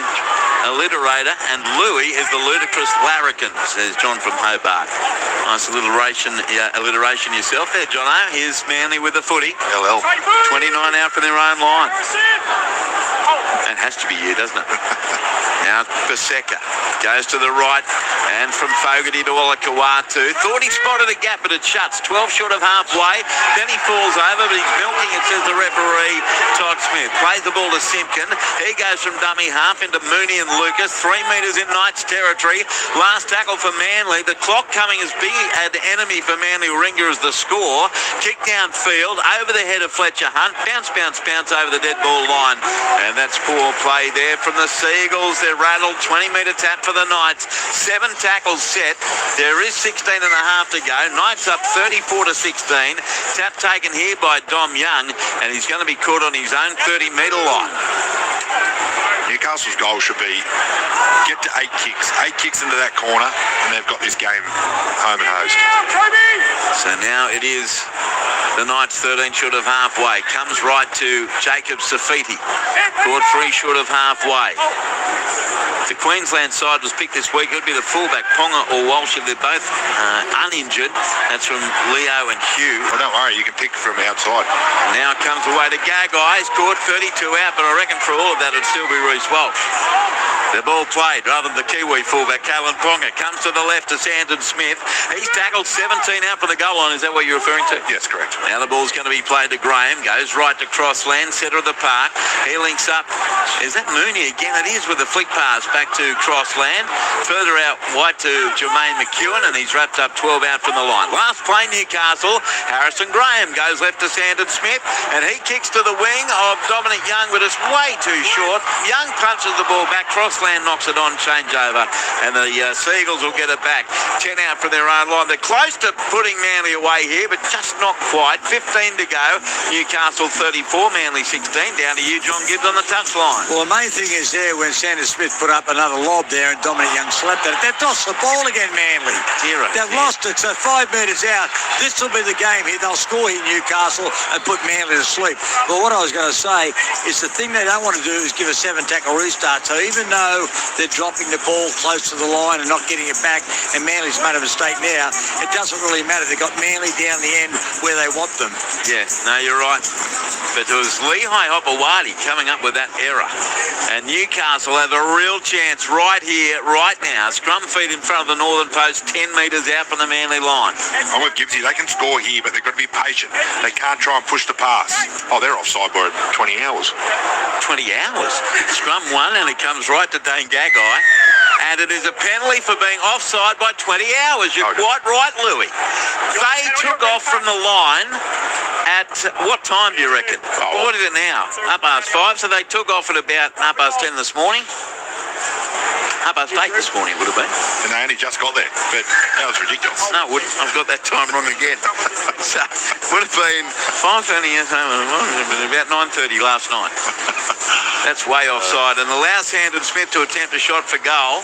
alliterator, and Louis is the ludicrous larrikin, says John from Hobart. Nice alliteration yourself there, Jono. Here's Manly with the footy. LL. 29 out from their own line. That has to be you, doesn't it? Now Paseka goes to the right, and from Fogarty to Olakawatu. Thought he spotted a gap, but it shuts. 12 short of halfway. Then he falls over, but he's milking it, says the referee, Todd Smith. Plays the ball to Simpkin. He goes from dummy half into Mooney and Lucas. 3 metres in Knights territory. Last tackle for Manly. The clock coming as big an enemy for Manly Ringer as the score. Kick downfield, over the head of Fletcher Hunt. Bounce, bounce, bounce over the dead ball line. And that's poor play there from the Seagulls. They're rattled. 20-metre tap for the Knights. 7 tackles set. There is 16 and a half to go. Knights up 34-16. Tap taken here by Dom Young, and he's going to be caught on his own 30-metre line. Newcastle's goal should be get to 8 kicks. 8 kicks into that corner, and they've got this game home and hosed. So now it is the Knights 13 short of halfway. Comes right to Jacob Safiti. Caught 3 short of halfway. The Queensland side was picked this week. It would be the fullback, Ponga or Walsh. They're both uninjured. That's from Leo and Hugh. Well, don't worry, you can pick from outside. Now it comes away to Gagai. He's caught 32 out, but I reckon for all of that it'd still be Reece Walsh. The ball played rather than the Kiwi fullback, Kalen Ponga. Comes to the left to Sandon Smith. He's tackled 17 out for the goal line. Is that what you're referring to? Yes, correct. Now the ball's going to be played to Graham. Goes right to Crossland, centre of the park. He links up. Is that Mooney again? It is with the flick pass back to Crossland. Further out wide to Jermaine McEwen, and he's wrapped up 12 out from the line. Last play, Newcastle. Harrison Graham goes left to Sandon Smith, and he kicks to the wing of Dominic Young, but it's way too short. Young punches the ball back. Crossland knocks it on, changeover, and the Seagulls will get it back. 10 out from their own line. They're close to putting Manly away here, but just not quite. 15 to go. Newcastle 34, Manly 16. Down to you, John Gibbs, on the touchline. Well, the main thing is there when Sanders Smith put up another lob there and Dominic Young slapped it. They've lost the ball again, Manly. They've lost it, so 5 metres out. This will be the game here. They'll score here, Newcastle, and put Manly to sleep. But what I was going to say is the thing they don't want to do is give a 7-tackle restart. So even though they're dropping the ball close to the line and not getting it back, and Manly's made a mistake now, it doesn't really matter. They've got Manly down the end where they want them. Yeah, no, you're right. But it was Lehigh Hopewadi coming up with that error. And Newcastle have a real chance right here, right now. Scrum feet in front of the northern post, 10 metres out from the Manly line. I'm with Gibbsy. They can score here, but they've got to be patient. They can't try and push the pass. Oh, they're offside by 20 hours. 20 hours? Scrum one, and it comes right to Dane Gagai. And it is a penalty for being offside by 20 hours. You're quite right, Louis. They took off from the line at what time do you reckon? What is it now? 5:30. So they took off at about 10:30 this morning. 8:30 this morning would have been. And they only just got there. But that was ridiculous. No, it wouldn't. I've got that time wrong again. So would have been 5:30 about 9:30 last night. That's way offside, and allows Sandon Smith to attempt a shot for goal.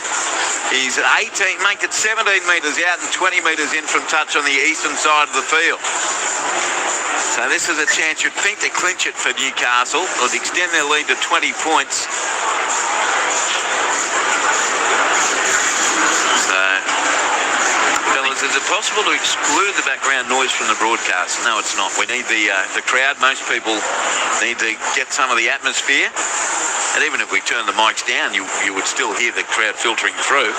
He's 18, make it 17 metres out and 20 metres in from touch on the eastern side of the field. So this is a chance you'd think to clinch it for Newcastle, or to extend their lead to 20 points. Is it possible to exclude the background noise from the broadcast? No, it's not. We need the crowd. Most people need to get some of the atmosphere. And even if we turn the mics down, you would still hear the crowd filtering through.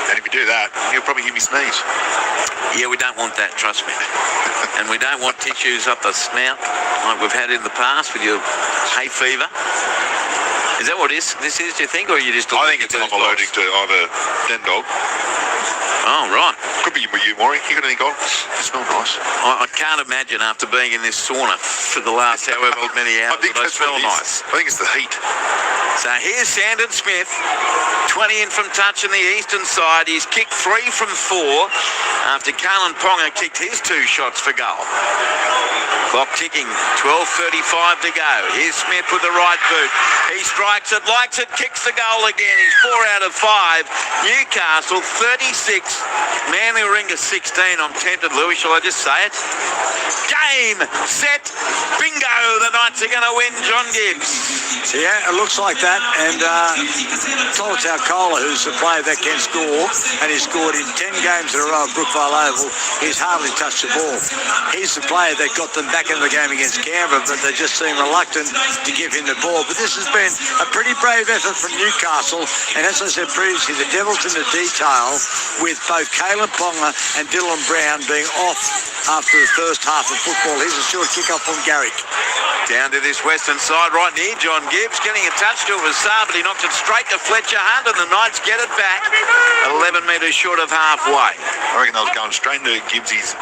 And if you do that, you'll probably hear me sneeze. Yeah, we don't want that, trust me. And we don't want tissues up the snout like we've had in the past with your hay fever. Is that what this is, do you think, or are you just... I think it's I'm allergic to either den dog. Oh, right. Could be you, Maury. You got any gold? It smells nice. I can't imagine after being in this sauna for the last however many hours. I think they smell nice. I think it's the heat. So here's Sandon Smith, 20 in from touch on the eastern side. He's kicked 3 from 4 after Kalen Ponga kicked his 2 shots for goal. Clock ticking, 12:35 to go. Here's Smith with the right boot. He strikes it, likes it, kicks the goal again. He's 4 out of 5. Newcastle 36. Manly Ringer 16. I'm tempted, Louis. Shall I just say it? Game, set, bingo. The Knights are going to win, John Gibbs. Yeah, it looks like that. And Tolotau Kola, who's the player that can score, and he's scored in 10 games in a row at Brookvale Oval, he's hardly touched the ball. He's the player that got them back in the game against Canberra, but they just seem reluctant to give him the ball. But this has been a pretty brave effort from Newcastle, and as I said previously, the devil's in the detail with both Kalen Ponga and Dylan Brown being off after the first half of football. Here's a short kick-off from Garrick. Down to this western side right near John Gibbs, getting a touch to it was Saab, but he knocks it straight to Fletcher Hunt, and the Knights get it back 11 metres short of halfway. I reckon I was going straight into Gibbsy's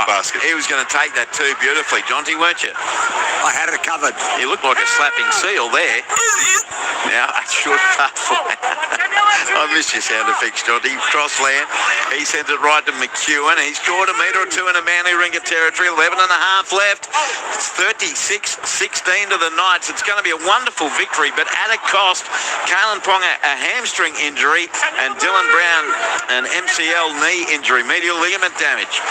basket. He was going to take that too beautifully, Jonty, weren't you? I had it covered. You looked like a slapping seal there. Now, a short halfway. I miss your sound effects, Jonty. Crossland, he sends it right to McEwen. He's scored a metre or two in a Manly Ringer territory, 11 and a half left. It's 36-16 to the Knights. It's going to be a wonderful victory, but at a cost. Kalen Ponga, a hamstring injury, and Dylan Brown, an MCL knee injury, medial ligament damage.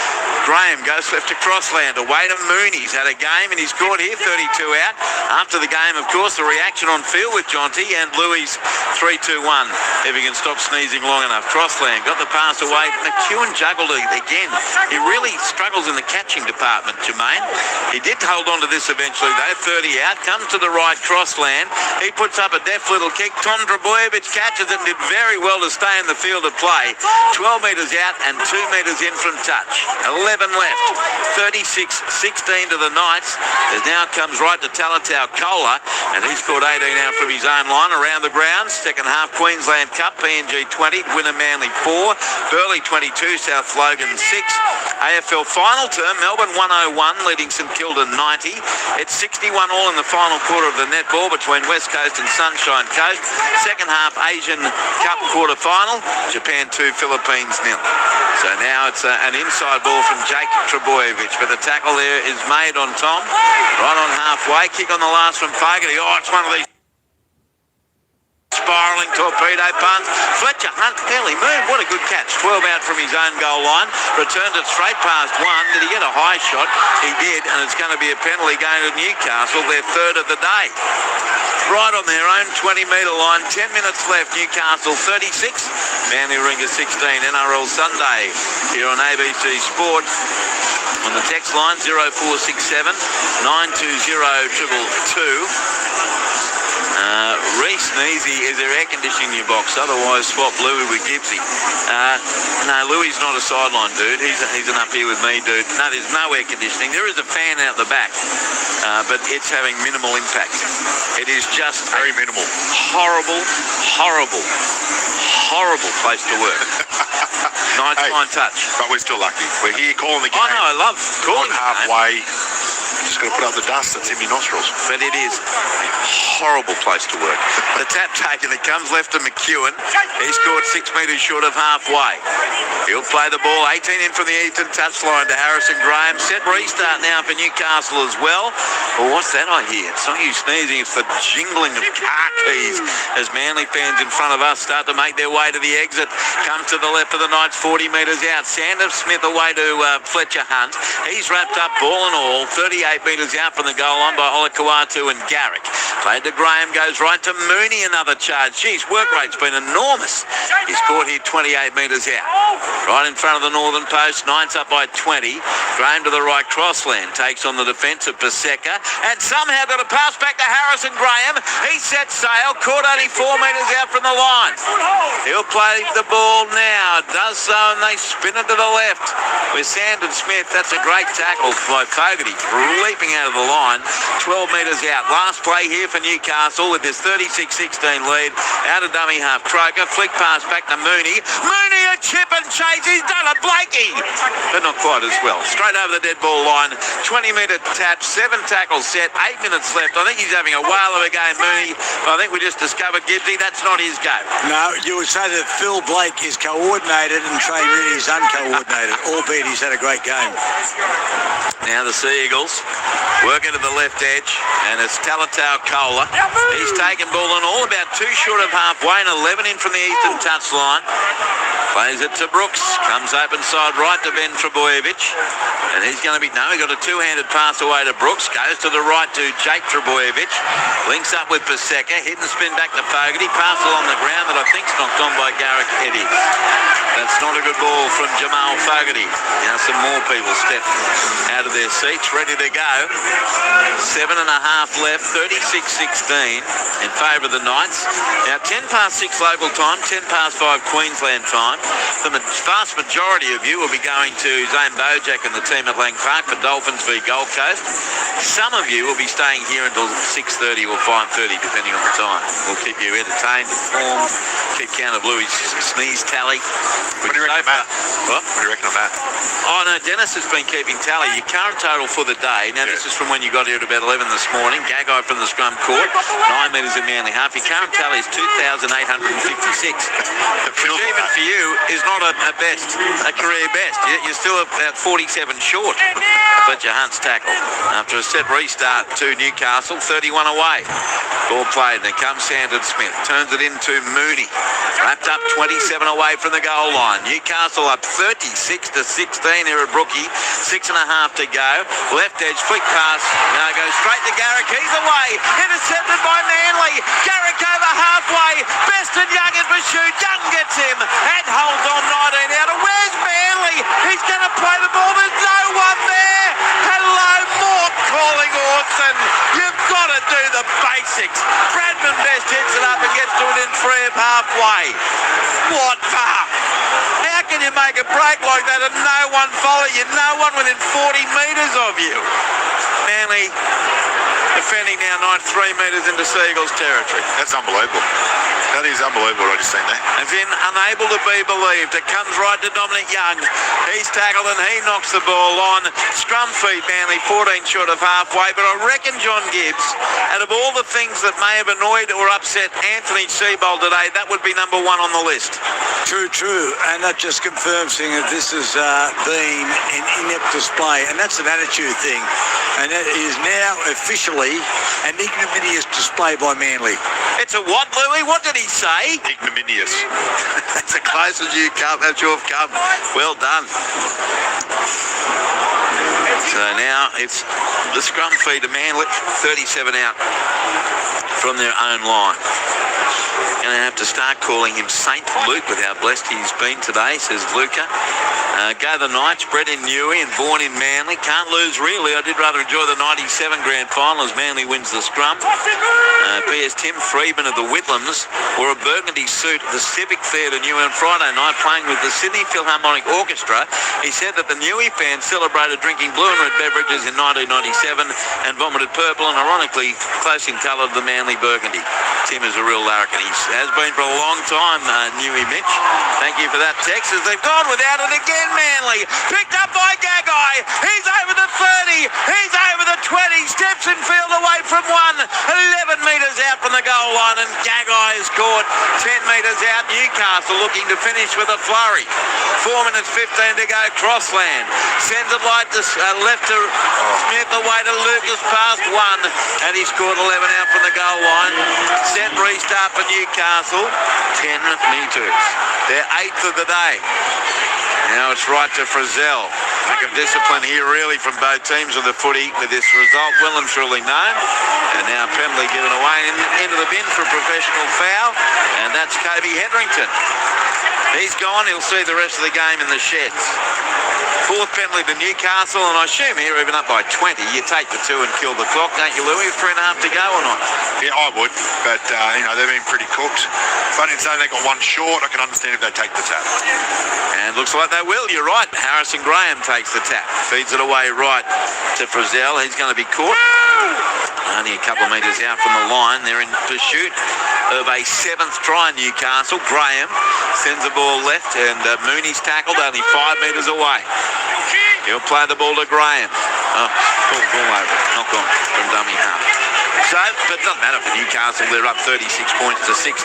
Graham goes left to Crossland, away to Mooney. He's had a game, and he's scored here, 32 out. After the game, of course, the reaction on field with Jonty and Louis' 3-2-1. if he can stop sneezing long enough. Crossland got the pass away. McEwen juggled it again. He really struggles in the catching department, Jermaine. He did hold on to this eventually, though. 30 out. Comes to the right, Crossland. He puts up a deft little kick. Tom Trbojevic catches it and did very well to stay in the field of play. 12 metres out and 2 metres in from touch. 11 left. 36-16 to the Knights. It now comes right to Talatau Kola, and he scored 18 out from his own line around the grounds. Second half Queensland Cup, PNG 20, winner Manly 4, Burleigh 22, South Logan 6. AFL final term, Melbourne 101, leading St Kilda 90. It's 61 all in the final quarter of the netball between West Coast and Sunshine Coast. Second half Asian Cup quarter final, Japan 2, Philippines 0. So now it's an inside ball from Jake Trbojevic, but the tackle there is made on Tom. Right on halfway, kick on the last from Fogarty. Oh, it's one of these spiralling torpedo punts. Fletcher Hunt barely moved. What a good catch. 12 out from his own goal line. Returns it straight past one. Did he get a high shot? He did, and it's going to be a penalty going to Newcastle, their third of the day. Right on their own 20-metre line. 10 minutes left. Newcastle 36. Manly Warringah 16. NRL Sunday here on ABC Sport. On the text line 0467 920 222. Reece Neasy, is there air conditioning in your box? Otherwise, swap Louis with Gibbsy. No, Louis not a sideline dude. He's an up here with me dude. No, there's no air conditioning. There is a fan out the back, but it's having minimal impact. It is just Very minimal. horrible place to work. Nice fine touch. But we're still lucky. We're here calling the game. I know, I love calling the game. halfway. Just got to put out the dust that's in my nostrils. But it is a horrible place to work. The tap taken, it comes left to McEwen. He scored 6 metres short of halfway. He'll play the ball 18 in from the eastern touchline to Harrison Graham. Set restart now for Newcastle as well. Well, what's that I hear? It's not you sneezing, it's the jingling of car keys as Manly fans in front of us start to make their way to the exit. Comes to the left of the Knights, 40 metres out. Sanders Smith away to Fletcher Hunt. He's wrapped up ball and all, 38 metres out from the goal line by Olakau'atu and Garrick. Played to Graham, goes right to Mooney, another charge. Geez, work rate's been enormous. He scored here 28 metres out. Right in front of the northern post, Knights up by 20. Graham to the right, Crossland takes on the defence of Paseka and somehow got a pass back to Harrison Graham. He sets sail, caught only 4 metres out from the line. He'll play the ball now, does so, and they spin it to the left with Sandon Smith. That's a great tackle by Fogarty, leaping out of the line, 12 metres out. Last play here for Newcastle with this 36-16 lead. Out of dummy half, Croker, flick pass back to Mooney. Mooney a chip and chase, he's done it, Blakey! But not quite as well. Straight over the dead ball line, 20-metre tap, 7 tackles set, 8 minutes left. I think he's having a whale of a game, Mooney. I think we just discovered Gibbsy, that's not his go. No, you would say that Phil Blake is coordinated and Trey Mooney is uncoordinated, albeit he's had a great game. Now the Sea Eagles working to the left edge, and it's Talatau Kola. He's taken ball and all, about 2 short of halfway, and 11 in from the eastern touchline. Plays it to Brooks, comes open side right to Ben Trbojevic, and he's going to be, no, he got a two-handed pass away to Brooks, goes to the right to Jake Trbojevic, links up with Paseka, hit and spin back to Fogarty, pass along the ground that I think's knocked on by Garrick Eddy. That's not a good ball from Jamal Fogarty. Now some more people step out of their seats, ready to go. 7.5 left, 36-16 in favour of the Knights. Now 10 past 6 local time, 10 past 5 Queensland time. The vast majority of you will be going to Zane Bojack and the team at Lang Park for Dolphins v Gold Coast. Some of you will be staying here until 6:30 or 5:30, depending on the time. We'll keep you entertained, informed, keep count of Louis' sneeze tally. What do you reckon, Matt? What? What do you reckon of that? Oh, no, Dennis has been keeping tally. Your current total for the day, now this is from when you got here at about 11 this morning, Gagai from the scrum court, 9 metres in Manly half. Your current tally is 2,856. Which even for you is not a best, a career best. You're still about 47 short. Fletcher Hunt's tackle after a set restart to Newcastle, 31 away. Ball played, and comes Sandon Smith, turns it into Mooney. Wrapped up 27 away from the goal line. Newcastle up 36-16 here at Brookie. 6.5 to go. Left edge, flick pass. Now goes straight to Garrick. He's away. Intercepted by Manly. Garrick over halfway. Best and Young in pursuit. him and holds on 19 out. Where's Manly? He's going to play the ball. There's no one there. Hello, more calling Orson. You've got to do the basics. Bradman Best hits it up and gets to it in 3 of halfway. What the? How can you make a break like that and no one follow you? No one within 40 metres of you. Manly defending now 93 metres into Seagulls territory. That's unbelievable. That is unbelievable what I just seen there. As in, unable to be believed. It comes right to Dominic Young. He's tackled and he knocks the ball on. Scrum feed Manly, 14 short of halfway. But I reckon John Gibbs, out of all the things that may have annoyed or upset Anthony Seibold today, that would be number 1 on the list. True. And that just confirms that this has been an inept display. And that's an attitude thing. And it is now officially an ignominious display by Manly. It's a what, Louis? What did he say? Ignominious. That's the closest you've come. Well done. So now it's the scrum feed to Manly, 37 out from their own line. Going to have to start calling him Saint Luke with how blessed he's been today, says Luca. Go the Knights, bred in Newey and born in Manly. Can't lose really. I did rather enjoy the 97 grand final as Manly wins the scrum. P.S. Tim Freedman of the Whitlams wore a burgundy suit at the Civic Theatre Newey on Friday night playing with the Sydney Philharmonic Orchestra. He said that the Newey fans celebrated drinking blue and red beverages in 1997 and vomited purple and ironically close in colour to the Manly burgundy. Tim is a real larrikin. He has been for a long time, Newey Mitch. Thank you for that text as they've gone without it again. Manly picked up by Gagai. He's over the 30. He's over the 20. Steps in field away from 1. 11 metres out from the goal line and Gagai is caught 10 metres out. Newcastle looking to finish with a flurry. 4 minutes 15 to go. Crossland sends it left to Smith away to Lucas past 1 and he's caught 11 out from the goal line. Set restart for Newcastle. 10 metres. They're 8th of the day. Now it's right to Frizzell. Lack of discipline here really from both teams of the footy with this result well and truly known. And now penalty given away into the bin for a professional foul. And that's Kobe Hetherington. He's gone. He'll see the rest of the game in the sheds. 4th penalty to Newcastle, and I assume here even up by 20. You take the 2 and kill the clock, don't you, Louis? 3.5 to go or not? Yeah, I would, but they've been pretty cooked. But in saying they got 1 short, I can understand if they take the tap. And looks like they will. You're right. Harrison Graham takes the tap, feeds it away right to Frizzell. He's going to be caught. Only a couple of metres out from the line. They're in pursuit of a 7th try. Newcastle. Graham sends the ball left, and Mooney's tackled only 5 metres away. He'll play the ball to Graham. Ball over. Knock on from dummy half. So, but it doesn't matter for Newcastle. They're up 36 points to 16.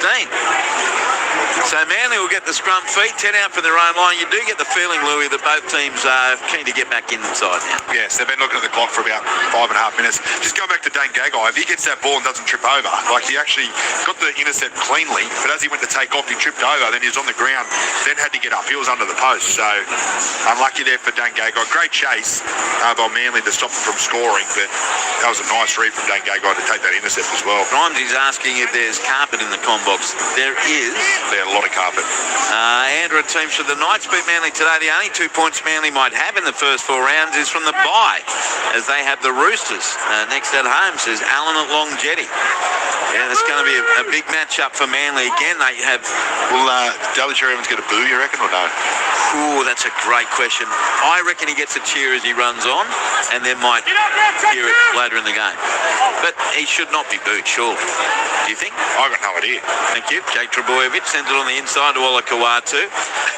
So Manly will get the scrum feed, 10 out from their own line. You do get the feeling, Louis, that both teams are keen to get back inside now. Yes, they've been looking at the clock for about 5.5 minutes. Just go back to Dane Gagai. If he gets that ball and doesn't trip over, like he actually got the intercept cleanly, but as he went to take off, he tripped over, then he was on the ground, then had to get up. He was under the post, so unlucky there for Dane Gagai. Great chase by Manly to stop him from scoring, but that was a nice read from Dane Gagai to take that intercept as well. Grimes is asking if there's carpet in the comm box. There is. There's a lot of carpet. Andrew and team, should the Knights beat Manly today, the only 2 points Manly might have in the first 4 rounds is from the bye, as they have the Roosters next at home, says Alan at Long Jetty. Yeah, that's going to be a big match-up for Manly again. They have... Will Cherry Evans get a boo, you reckon, or no? Ooh, that's a great question. I reckon he gets a cheer as he runs on, and then might hear it later in the game. But he should not be booed, surely. Do you think? I've got no idea. Thank you. Jake Trebojevic sends it on the inside to Ola Kawatu.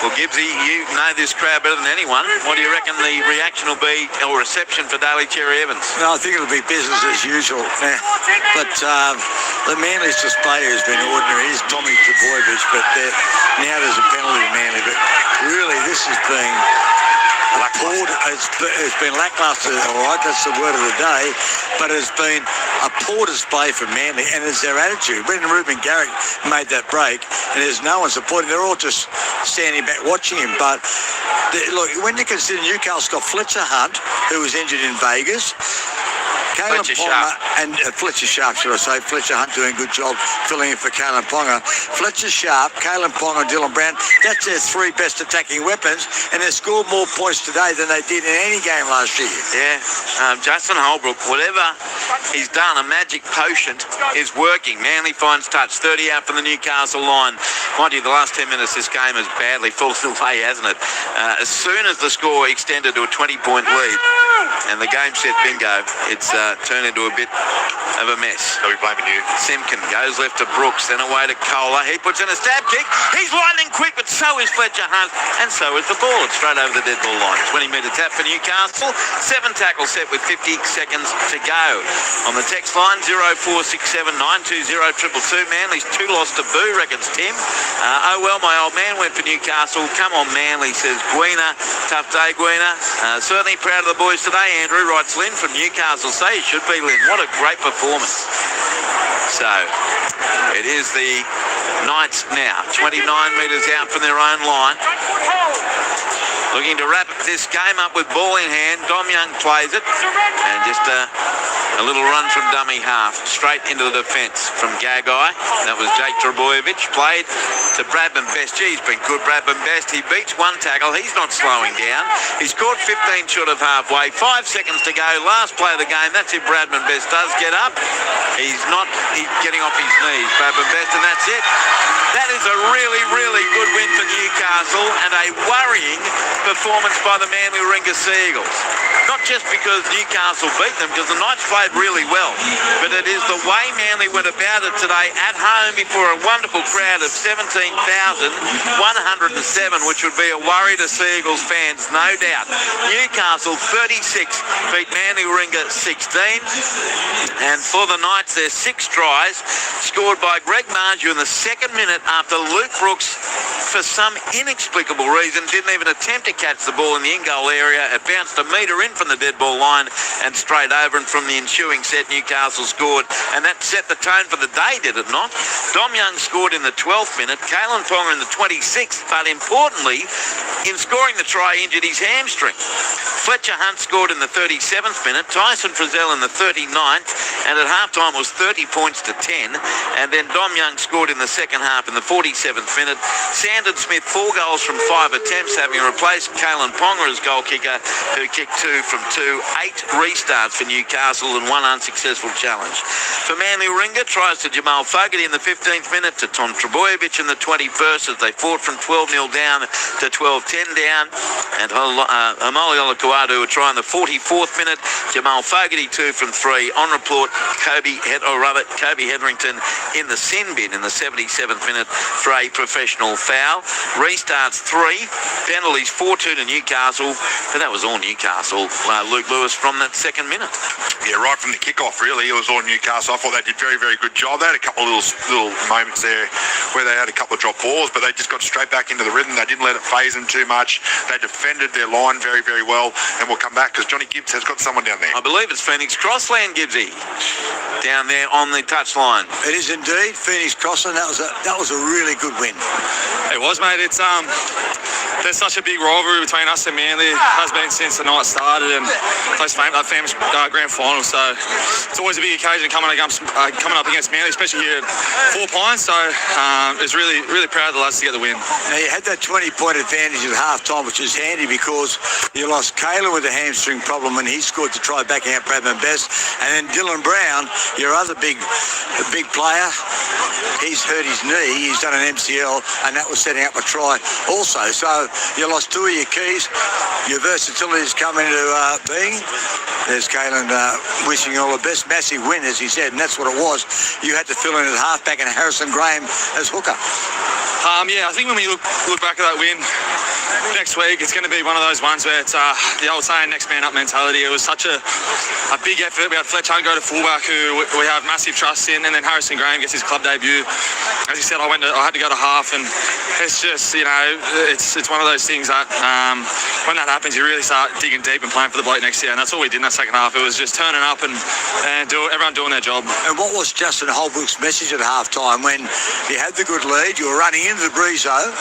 Well, Gibbsy, you know this crowd better than anyone. What do you reckon the reaction will be, or reception for Daly Cherry Evans? No, I think it'll be business as usual. But the Manly's display has been ordinary. It's Tommy Trebojevic, but now there's a penalty to Manly. But really, this has been appalled. It's been lacklustre, all right, that's the word of the day, but it's been a poor display for Manly, and it's their attitude. When Ruben Garrick made that break, and there's no one supporting, they're all just standing back watching him. But look, when you consider Newcastle got Fletcher Hunt, who was injured in Vegas, Kalen Fletcher Ponga Sharp. and Fletcher Sharp, should I say. Fletcher Hunt doing a good job filling in for Kalen Ponga. Fletcher Sharp, Kalen Ponga and Dylan Brown, that's their three best attacking weapons, and they scored more points today than they did in any game last year. Yeah, Justin Holbrook, whatever he's done, a magic potion is working. Manly finds touch, 30 out from the Newcastle line. Mind you, the last 10 minutes this game has badly fallen away, hasn't it? As soon as the score extended to a 20-point lead and the game set bingo, it's turned into a bit of a mess. So we blaming you. Simpkin goes left to Brooks, then away to Kohler. He puts in a stab kick. He's lightning quick, but so is Fletcher Hunt, and so is the ball. It's straight over the dead ball line. 20-metre tap for Newcastle. 7 tackles set with 50 seconds to go. On the text line, 0467 920 222. Manly's 2 lost to Boo, reckons Tim. Oh, well, my old man went for Newcastle. Come on, Manly, says Gwena. Tough day, Gwena. Certainly proud of the boys today, Andrew, writes Lynn from Newcastle. Say it should be, Lynn. What a great performance. So, it is the Knights now, 29 metres out from their own line. Looking to wrap this game up with ball in hand. Dom Young plays it, and just a little run from dummy half, straight into the defence from Gagai. That was Jake Trebojevic, played to Bradman Best. Gee, he's been good, Bradman Best. He beats one tackle. He's not slowing down. He scored 15 short of halfway. 5 seconds to go. Last play of the game. That's if Bradman Best does get up. He's getting off his knees, Bradman Best, and that's it. That is a really, really good win for Newcastle and a worrying performance by the Manly Warringah Seagulls. Not just because Newcastle beat them, because the Knights played really well, but it is the way Manly went about it today at home before a wonderful crowd of 17,107, which would be a worry to Seagulls fans, no doubt. Newcastle 36 beat Manly Warringah 16, and for the Knights, there's 6 tries scored by Greg Marju in the 2nd minute after Luke Brooks, for some inexplicable reason, didn't even attempt to catch the ball in the in-goal area. It bounced a metre in from the dead ball line and straight over, and from the ensuing set, Newcastle scored, and that set the tone for the day, did it not? Dom Young scored in the 12th minute, Kalen Ponga in the 26th, but importantly, in scoring the try, injured his hamstring. Fletcher Hunt scored in the 37th minute, Tyson Frizzell in the 39th, and at halftime was 30 points to 10, and then Dom Young scored in the second half in the 47th minute. Sandon Smith 4 goals from 5 attempts, having replaced Kalen Ponga as goal kicker, who kicked 2 from 2. 8 restarts for Newcastle and 1 unsuccessful challenge. For Manly Warringah, tries to Jamal Fogarty in the 15th minute, to Tom Trebojevic in the 21st as they fought from 12-0 down to 12-10 down, and Amoli Olakuadu would try in the 44th minute. Jamal Fogarty 2 from 3. On report, Kobe Hetherington in the sin bin in the 77th minute for a professional foul. Restarts 3, penalties 4-2 to Newcastle, but that was all Newcastle. Luke Lewis from that 2nd minute. Yeah, right from the kickoff, really, it was all Newcastle. I thought they did very, very good job. They had a couple of little moments there where they had a couple of drop balls, but they just got straight back into the rhythm. They didn't let it phase them too much. They defended their line very, very well, and we'll come back because Johnny Gibbs has got someone down there. I believe it's Phoenix Crossland, Gibbsy, down there on the touchline. It is indeed Phoenix Crossland. That was a really good win. It was, mate. It's there's such a big rivalry between us and Manly. It has been since the night started, and those famous grand final. So it's always a big occasion coming up against Manly, especially here at 4 Pines. So it's really, really proud of the lads to get the win. Now you had that 20-point advantage at half-time, which is handy because you lost Kayla with a hamstring problem when he scored to try backing out Bradman Best, and then Dylan Brown, your other big player, he's hurt his knee. He's done an MCL, and that was setting up a try also. So you lost 2 of your keys. Your versatility has come into being. There's Kalen wishing you all the best. Massive win, as he said, and that's what it was. You had to fill in at halfback and Harrison Graham as hooker. Yeah, I think when we look back at that win next week, it's going to be one of those ones where it's the old saying, next man up mentality. It was such a big effort. We had Fletcher Hunt go to fullback, who we have massive trust in, and then Harrison Graham gets his club debut. As you said, I had to go to half, and it's just, it's one of those things that when that happens, you really start digging deep and playing for the bloke next year, and that's all we did in that second half. It was just turning up and everyone doing their job. And what was Justin Holbrook's message at half time when you had the good lead, you were running into the breeze though,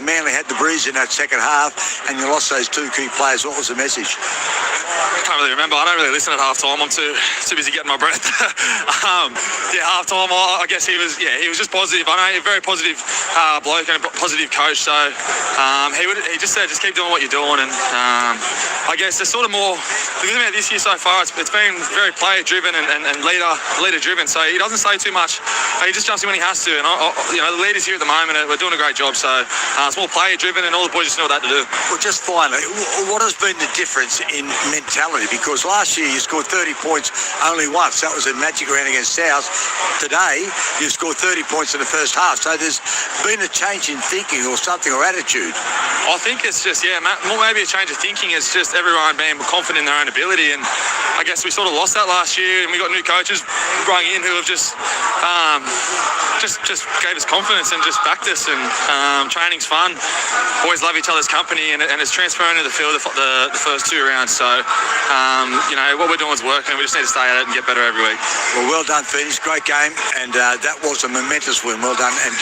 Manly had the breeze in that second second half, and you lost those two key players. What was the message? I can't really remember. I don't really listen at half-time. I'm too busy getting my breath. Half-time, I guess he was just positive. I know he's a very positive bloke and a positive coach, so he just said, just keep doing what you're doing. And I guess there's sort of more, the good thing about this year so far, it's been very player-driven and leader-driven, so he doesn't say too much. He just jumps in when he has to, and the leaders here at the moment, we're doing a great job, so it's more player-driven, and all the boys just know what to do. Well, just finally, what has been the difference in mentality? Because last year you scored 30 points only once. That was a magic round against South. Today, you scored 30 points in the first half, so there's been a change in thinking or something, or attitude. I think it's just, maybe a change of thinking. It's just everyone being confident in their own ability, and I guess we sort of lost that last year, and we got new coaches brought in who have just gave us confidence and just backed us, and training's fun. Boys love each other's company, and it's transferring to the field the first two rounds, so what we're doing is working. We just need to stay at it and get better every week. Well done, Phoenix. Great game, and that was a momentous win. Well done, and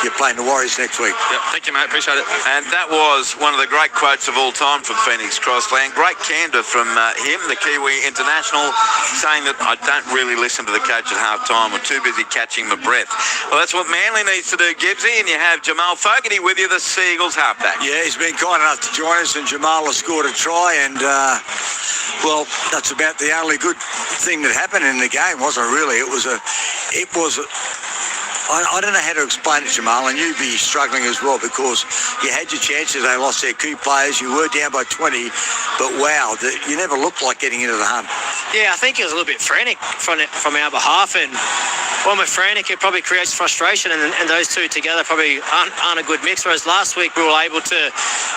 you're playing the Warriors next week. Yep, thank you, mate. Appreciate it. And that was one of the great quotes of all time from Phoenix Crossland. Great candor from him, the Kiwi international, saying that I don't really listen to the coach at half-time. We're too busy catching my breath. Well, that's what Manly needs to do, Gibbsy, and you have Jamal Fogarty with you, the Seagulls halfback. Yeah, he's been kind enough to join us, and Jamal has scored a try, and that's about the only good thing that happened in the game, wasn't it, really? I don't know how to explain it, Jamal, and you'd be struggling as well because you had your chances. They lost their key players. You were down by 20, but wow, you never looked like getting into the hunt. Yeah, I think it was a little bit frantic from our behalf, and when we're frantic, it probably creates frustration, and those two together probably aren't a good mix. Whereas last week we were able to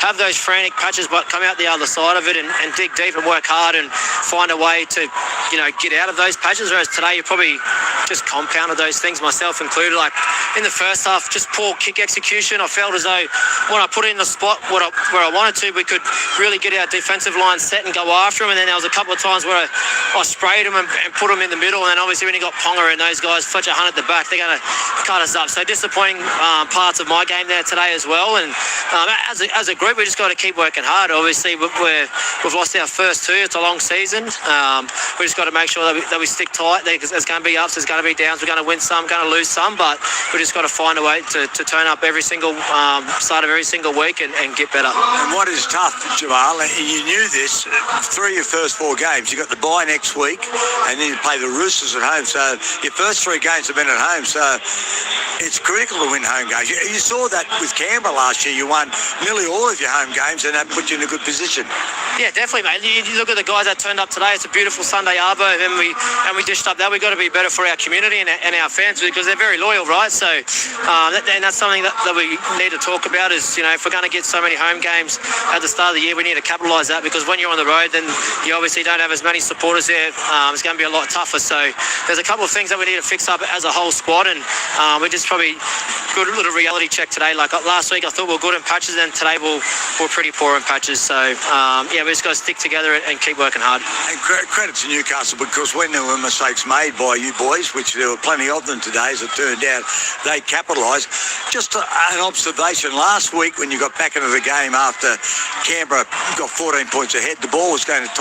have those frantic patches, but come out the other side of it and dig deep and work hard and find a way to, get out of those patches. Whereas today you probably just compounded those things, myself included. Like in the first half, just poor kick execution. I felt as though when I put it in the spot where I wanted to, we could really get our defensive line set and go after them. And then there was a couple of times where I sprayed them and put them in the middle. And then obviously when you got Ponga and those guys, Fletcher Hunt at the back, they're going to cut us up. So disappointing parts of my game there today as well. And as a group, we just got to keep working hard. Obviously, we've lost our first two. It's a long season. We just got to make sure that we stick tight. There's going to be ups, there's going to be downs. We're going to win some, going to lose some, but we just got to find a way to turn up every single start of every single week and get better. And what is tough, Jamal, and you knew this, 3 of your first 4 games, you got the bye next week, and then you play the Roosters at home. So your first 3 games have been at home, so it's critical to win home games. You saw that with Canberra last year. You won nearly all of your home games, and that put you in a good position. Yeah, definitely, mate. You look at the guys that turned up today. It's a beautiful Sunday arvo, and we dished up that. We've got to be better for our community and our fans because they're very loyal, right? So and that's something that we need to talk about is, if we're going to get so many home games at the start of the year, we need to capitalise that, because when you're on the road, then you obviously don't have as many supporters there. It's going to be a lot tougher. So there's a couple of things that we need to fix up as a whole squad, and we just probably good little reality check today. Like last week, I thought we were good in patches, and today we're pretty poor in patches. So we just got to stick together and keep working hard. And credit to Newcastle, because when there were mistakes made by you boys, which there were plenty of them today, as it turned out, they capitalised. Just an observation, last week when you got back into the game after Canberra got 14 points ahead, the ball was going to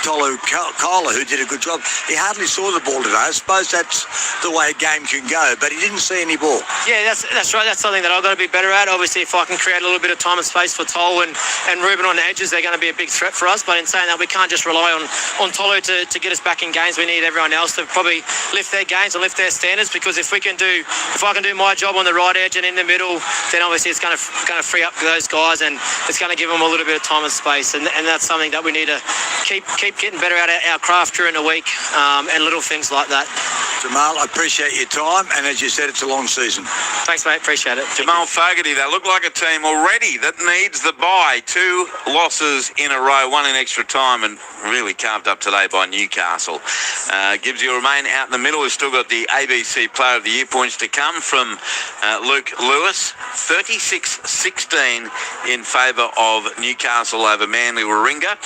Tolu Kola, who did a good job. He hardly saw the ball today. I suppose that's the way a game can go, but he didn't see any ball. Yeah, that's right. That's something that I've got to be better at. Obviously, if I can create a little bit of time and space for Tolu and Ruben on the edges, they're going to be a big threat for us. But in saying that, we can't just rely on Tolu to get us back in games. We need everyone else to probably lift their games and lift their standards, because if I can do my job on the right edge and in the middle, then obviously it's going to free up those guys, and it's going to give them a little bit of time and space, and that's something that we need to keep getting better at our craft during the week, and little things like that. Jamal, I appreciate your time, and as you said, it's a long season. Thanks, mate. Appreciate it. Jamal Fogarty, they look like a team already that needs the bye. 2 losses in a row, 1 in extra time, and really carved up today by Newcastle. Gibbs, you remain out in the middle. We've still got the ABC Player of the Year points to come from Luke Lewis. 36-16 in favour of Newcastle over Manly Warringah.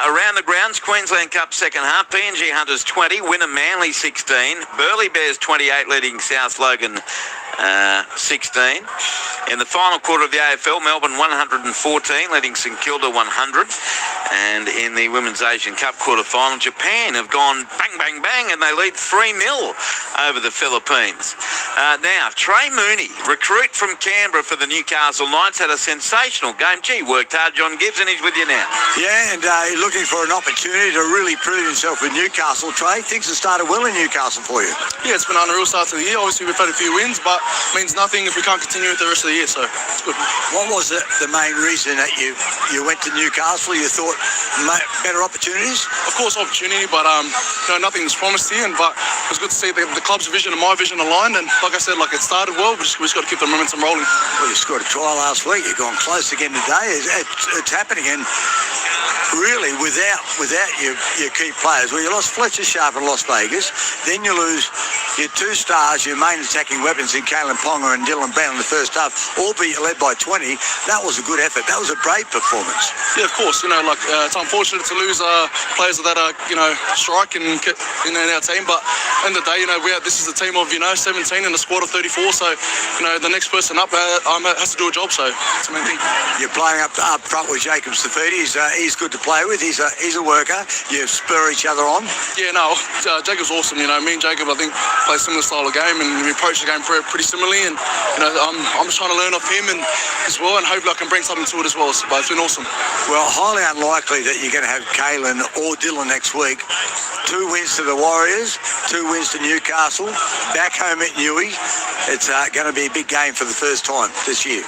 Around the grounds, Queensland Cup second half, PNG Hunters 20, Winner Manly 16, Burleigh Bears 28 leading South Logan 16. In the final quarter of the AFL, Melbourne 114, leading St Kilda 100. And in the Women's Asian Cup quarter-final, Japan have gone bang, bang, bang, and they lead 3-0 over the Philippines. Now, Trey Mooney, recruit from Canberra for the Newcastle Knights, had a sensational game. Gee, worked hard, John Gibbs, and he's with you now. Yeah, and looking for an opportunity to really prove himself with Newcastle. Trey, things have started well in Newcastle for you. Yeah, it's been an unreal start to the year. Obviously, we've had a few wins, but it means nothing if we can't continue with the rest of the year, so it's good. What was the main reason that you went to Newcastle? You thought better opportunities? Of course, opportunity, but nothing's promised here. But it was good to see the club's vision and my vision aligned. And like I said, it started well. We just got to keep the momentum rolling. Well, you scored a try last week. You've gone close again today. It's happening, and really without your key players. Well, you lost Fletcher Sharp in Las Vegas. Then you lose your two stars, your main attacking weapons in Kalen Ponga and Dylan Brown in the first half, albeit led by 20. That was a good effort. That was a brave performance. Yeah, of course. It's unfortunate to lose players that are, strike in our team. But at the end of the day, this is a team of, 17 and a squad of 34. So, the next person up has to do a job. So it's the main thing. You're playing up front with Jacob Safidi. He's good to play with. He's a worker. You spur each other on. Yeah, no, Jacob's awesome. Me and Jacob, I think, play a similar style of game, and we approach the game pretty similarly. And I'm just trying to learn off him and as well, and hopefully I can bring something to it as well. But it's been awesome. Well, highly unlikely that you're going to have Kalen or Dylan next week. 2 wins to the Warriors, 2 wins to Newcastle, back home at Newey. It's going to be a big game for the first time this year.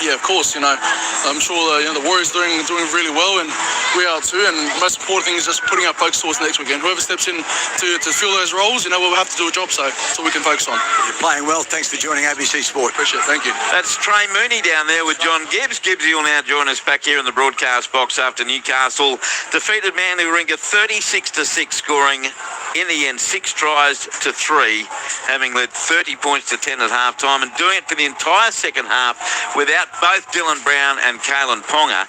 Yeah, of course. I'm sure the Warriors are doing really well, and we are too. And the most important thing is just putting our focus towards next weekend. Whoever steps in to fill those roles, we'll have to do a job. So that's all we can focus on. You're playing well. Thanks for joining ABC Sport. Appreciate it. Thank you. That's Trey Mooney down there with John Gibbs. Gibbsy will now join us back here in the broadcast box after Newcastle defeated Manly Warringah 36-6, scoring in the end 6 tries to 3, having led 30 points to 10 at half-time, and doing it for the entire second half without both Dylan Brown and Kalen Ponga.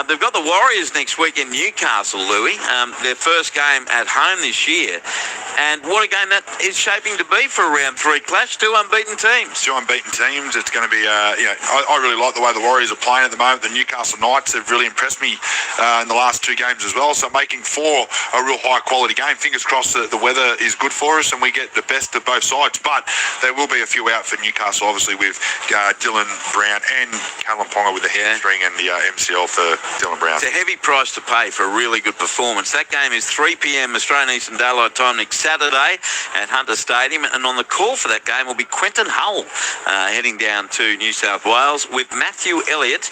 They've got the Warriors next week in Newcastle, Louis, their first game at home this year. And what a game that is shaping to be for a round 3 clash. 2 unbeaten teams. 2 unbeaten teams. It's going to be, I really like the way the Warriors are playing at the moment. The Newcastle Knights have really impressed me in the last 2 games as well. So making 4 a real high-quality game. Fingers crossed that the weather is good for us and we get the best of both sides. But there will be a few out for Newcastle, obviously, with Dylan Brown and Kalen Ponga with the hamstring and the MCL for Dylan Brown. It's a heavy price to pay for a really good performance. That game is 3 p.m. Australian Eastern Daylight Time next Saturday at Hunter Stadium, and on the call for that game will be Quentin Hull heading down to New South Wales with Matthew Elliott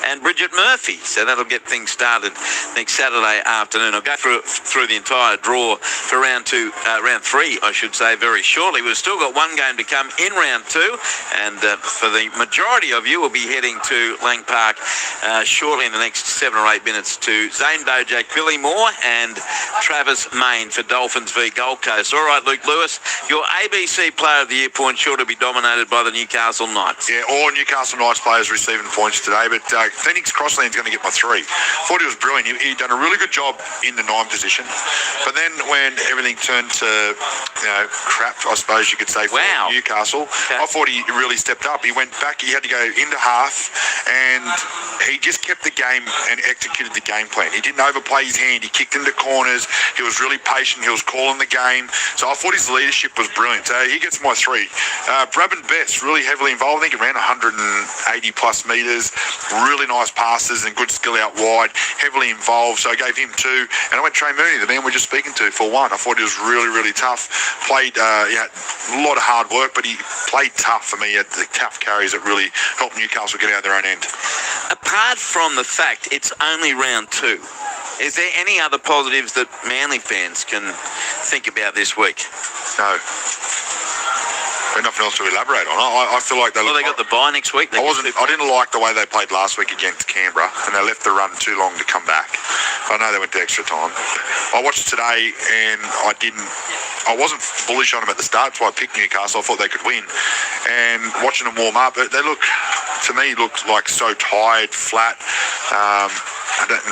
and Bridget Murphy. So that'll get things started next Saturday afternoon. I'll go through the entire draw for round 3, I should say, very shortly. We've still got 1 game to come in round 2, and for the majority of you, we'll be heading to Lang Park shortly in the next 7 or 8 minutes to Zane Dojak, Billy Moore and Travis Main for Dolphins v Gold Coast. All right, Luke Lewis, your ABC Player of the Year point sure to be dominated by the Newcastle Knights. Yeah, all Newcastle Knights players receiving points today, but Phoenix Crossland's going to get my 3. Thought he was brilliant. He'd done a really good job in the 9 position, but then when everything turned to crap, I suppose you could say, for Newcastle, I thought he really stepped up. He went back, he had to go into half, and he just kept the game and executed the game plan. He didn't overplay his hand. He kicked into corners. He was really patient. He was calling the game. So I thought his leadership was brilliant. So he gets my 3. Brabham Best, really heavily involved. I think he ran 180 plus metres. Really nice passes and good skill out wide. Heavily involved. So I gave him 2. And I went Trey Mooney, the man we're just speaking to, for 1. I thought he was really, really tough. Played a lot of hard work, but he played tough for me. He had the tough carries that really helped Newcastle get out their own end. Apart from the fact it's only round 2, is there any other positives that Manly fans can think about this week? No. There's nothing else to elaborate on. I feel like they got the bye next week. I didn't like the way they played last week against Canberra, and they left the run too long to come back. I know they went to extra time. I watched today, and I wasn't bullish on them at the start, so I picked Newcastle. I thought they could win. And watching them warm up, they looked like so tired, flat.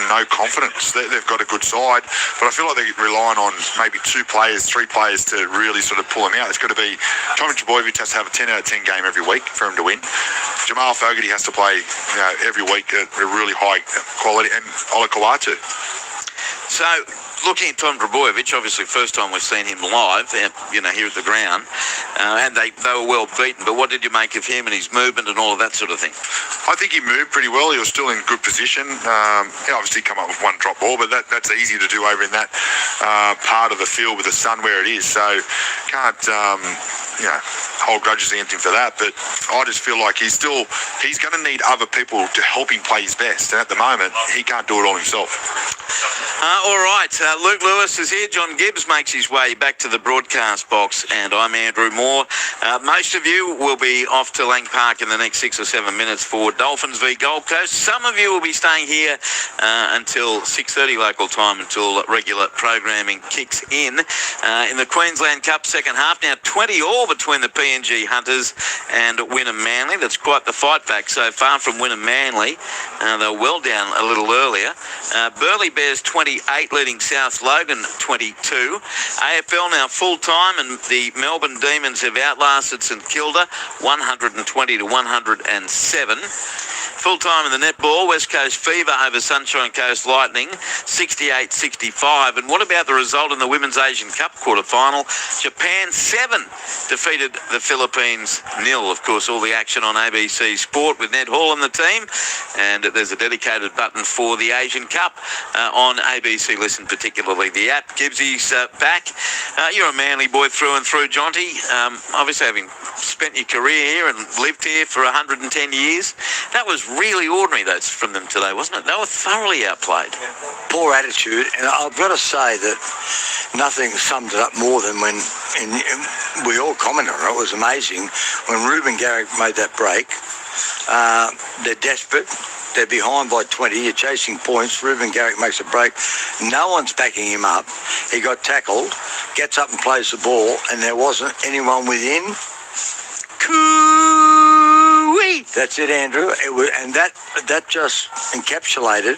no confidence. They've got a good side, but I feel like they're relying on maybe 2 players, 3 players to really sort of pull them out. It's got to be Tommy Trbojevic has to have a 10 out of 10 game every week for him to win. Jamal Fogarty has to play every week at a really high quality, and Ola Kawatu. So, looking at Tom Trbojevic, obviously first time we've seen him live, here at the ground, and they were well beaten, but what did you make of him and his movement and all of that sort of thing? I think he moved pretty well. He was still in good position. He obviously come up with 1 drop ball, but that's easy to do over in that part of the field with the sun where it is, so can't hold grudges against him for that, but I just feel like he's going to need other people to help him play his best, and at the moment he can't do it all himself. All right, Luke Lewis is here. John Gibbs makes his way back to the broadcast box, and I'm Andrew Moore. Most of you will be off to Lang Park in the next 6 or 7 minutes for Dolphins v Gold Coast. Some of you will be staying here until 6:30 local time, until regular programming kicks in the Queensland Cup second half. Now 20 all between the PNG Hunters and Wynnum Manly. That's quite the fight back so far from Wynnum Manly. They were well down a little earlier. Burleigh Bears 28, leading South Logan 22. AFL now full time, and the Melbourne Demons have outlasted St Kilda 120 to 107. Full time in the netball, West Coast Fever over Sunshine Coast Lightning 68-65. And what about the result in the Women's Asian Cup quarter-final? Japan 7 defeated the Philippines 0. Of course, all the action on ABC Sport with Ned Hall and the team. And there's a dedicated button for the Asian Cup on ABC Listen, particularly the app. Gibbsy's back. You're a Manly boy through and through, Jonty. Obviously, having spent your career here and lived here for 110 years. That was really ordinary, those from them today, wasn't it? They were thoroughly outplayed. Poor attitude, and I've got to say that nothing summed it up more than when we all commented on it. It was amazing when Ruben Garrick made that break. They're desperate. They're behind by 20. You're chasing points. Ruben Garrick makes a break. No one's backing him up. He got tackled, gets up and plays the ball, and there wasn't anyone within. Coo-wee. That's it, Andrew. And that just encapsulated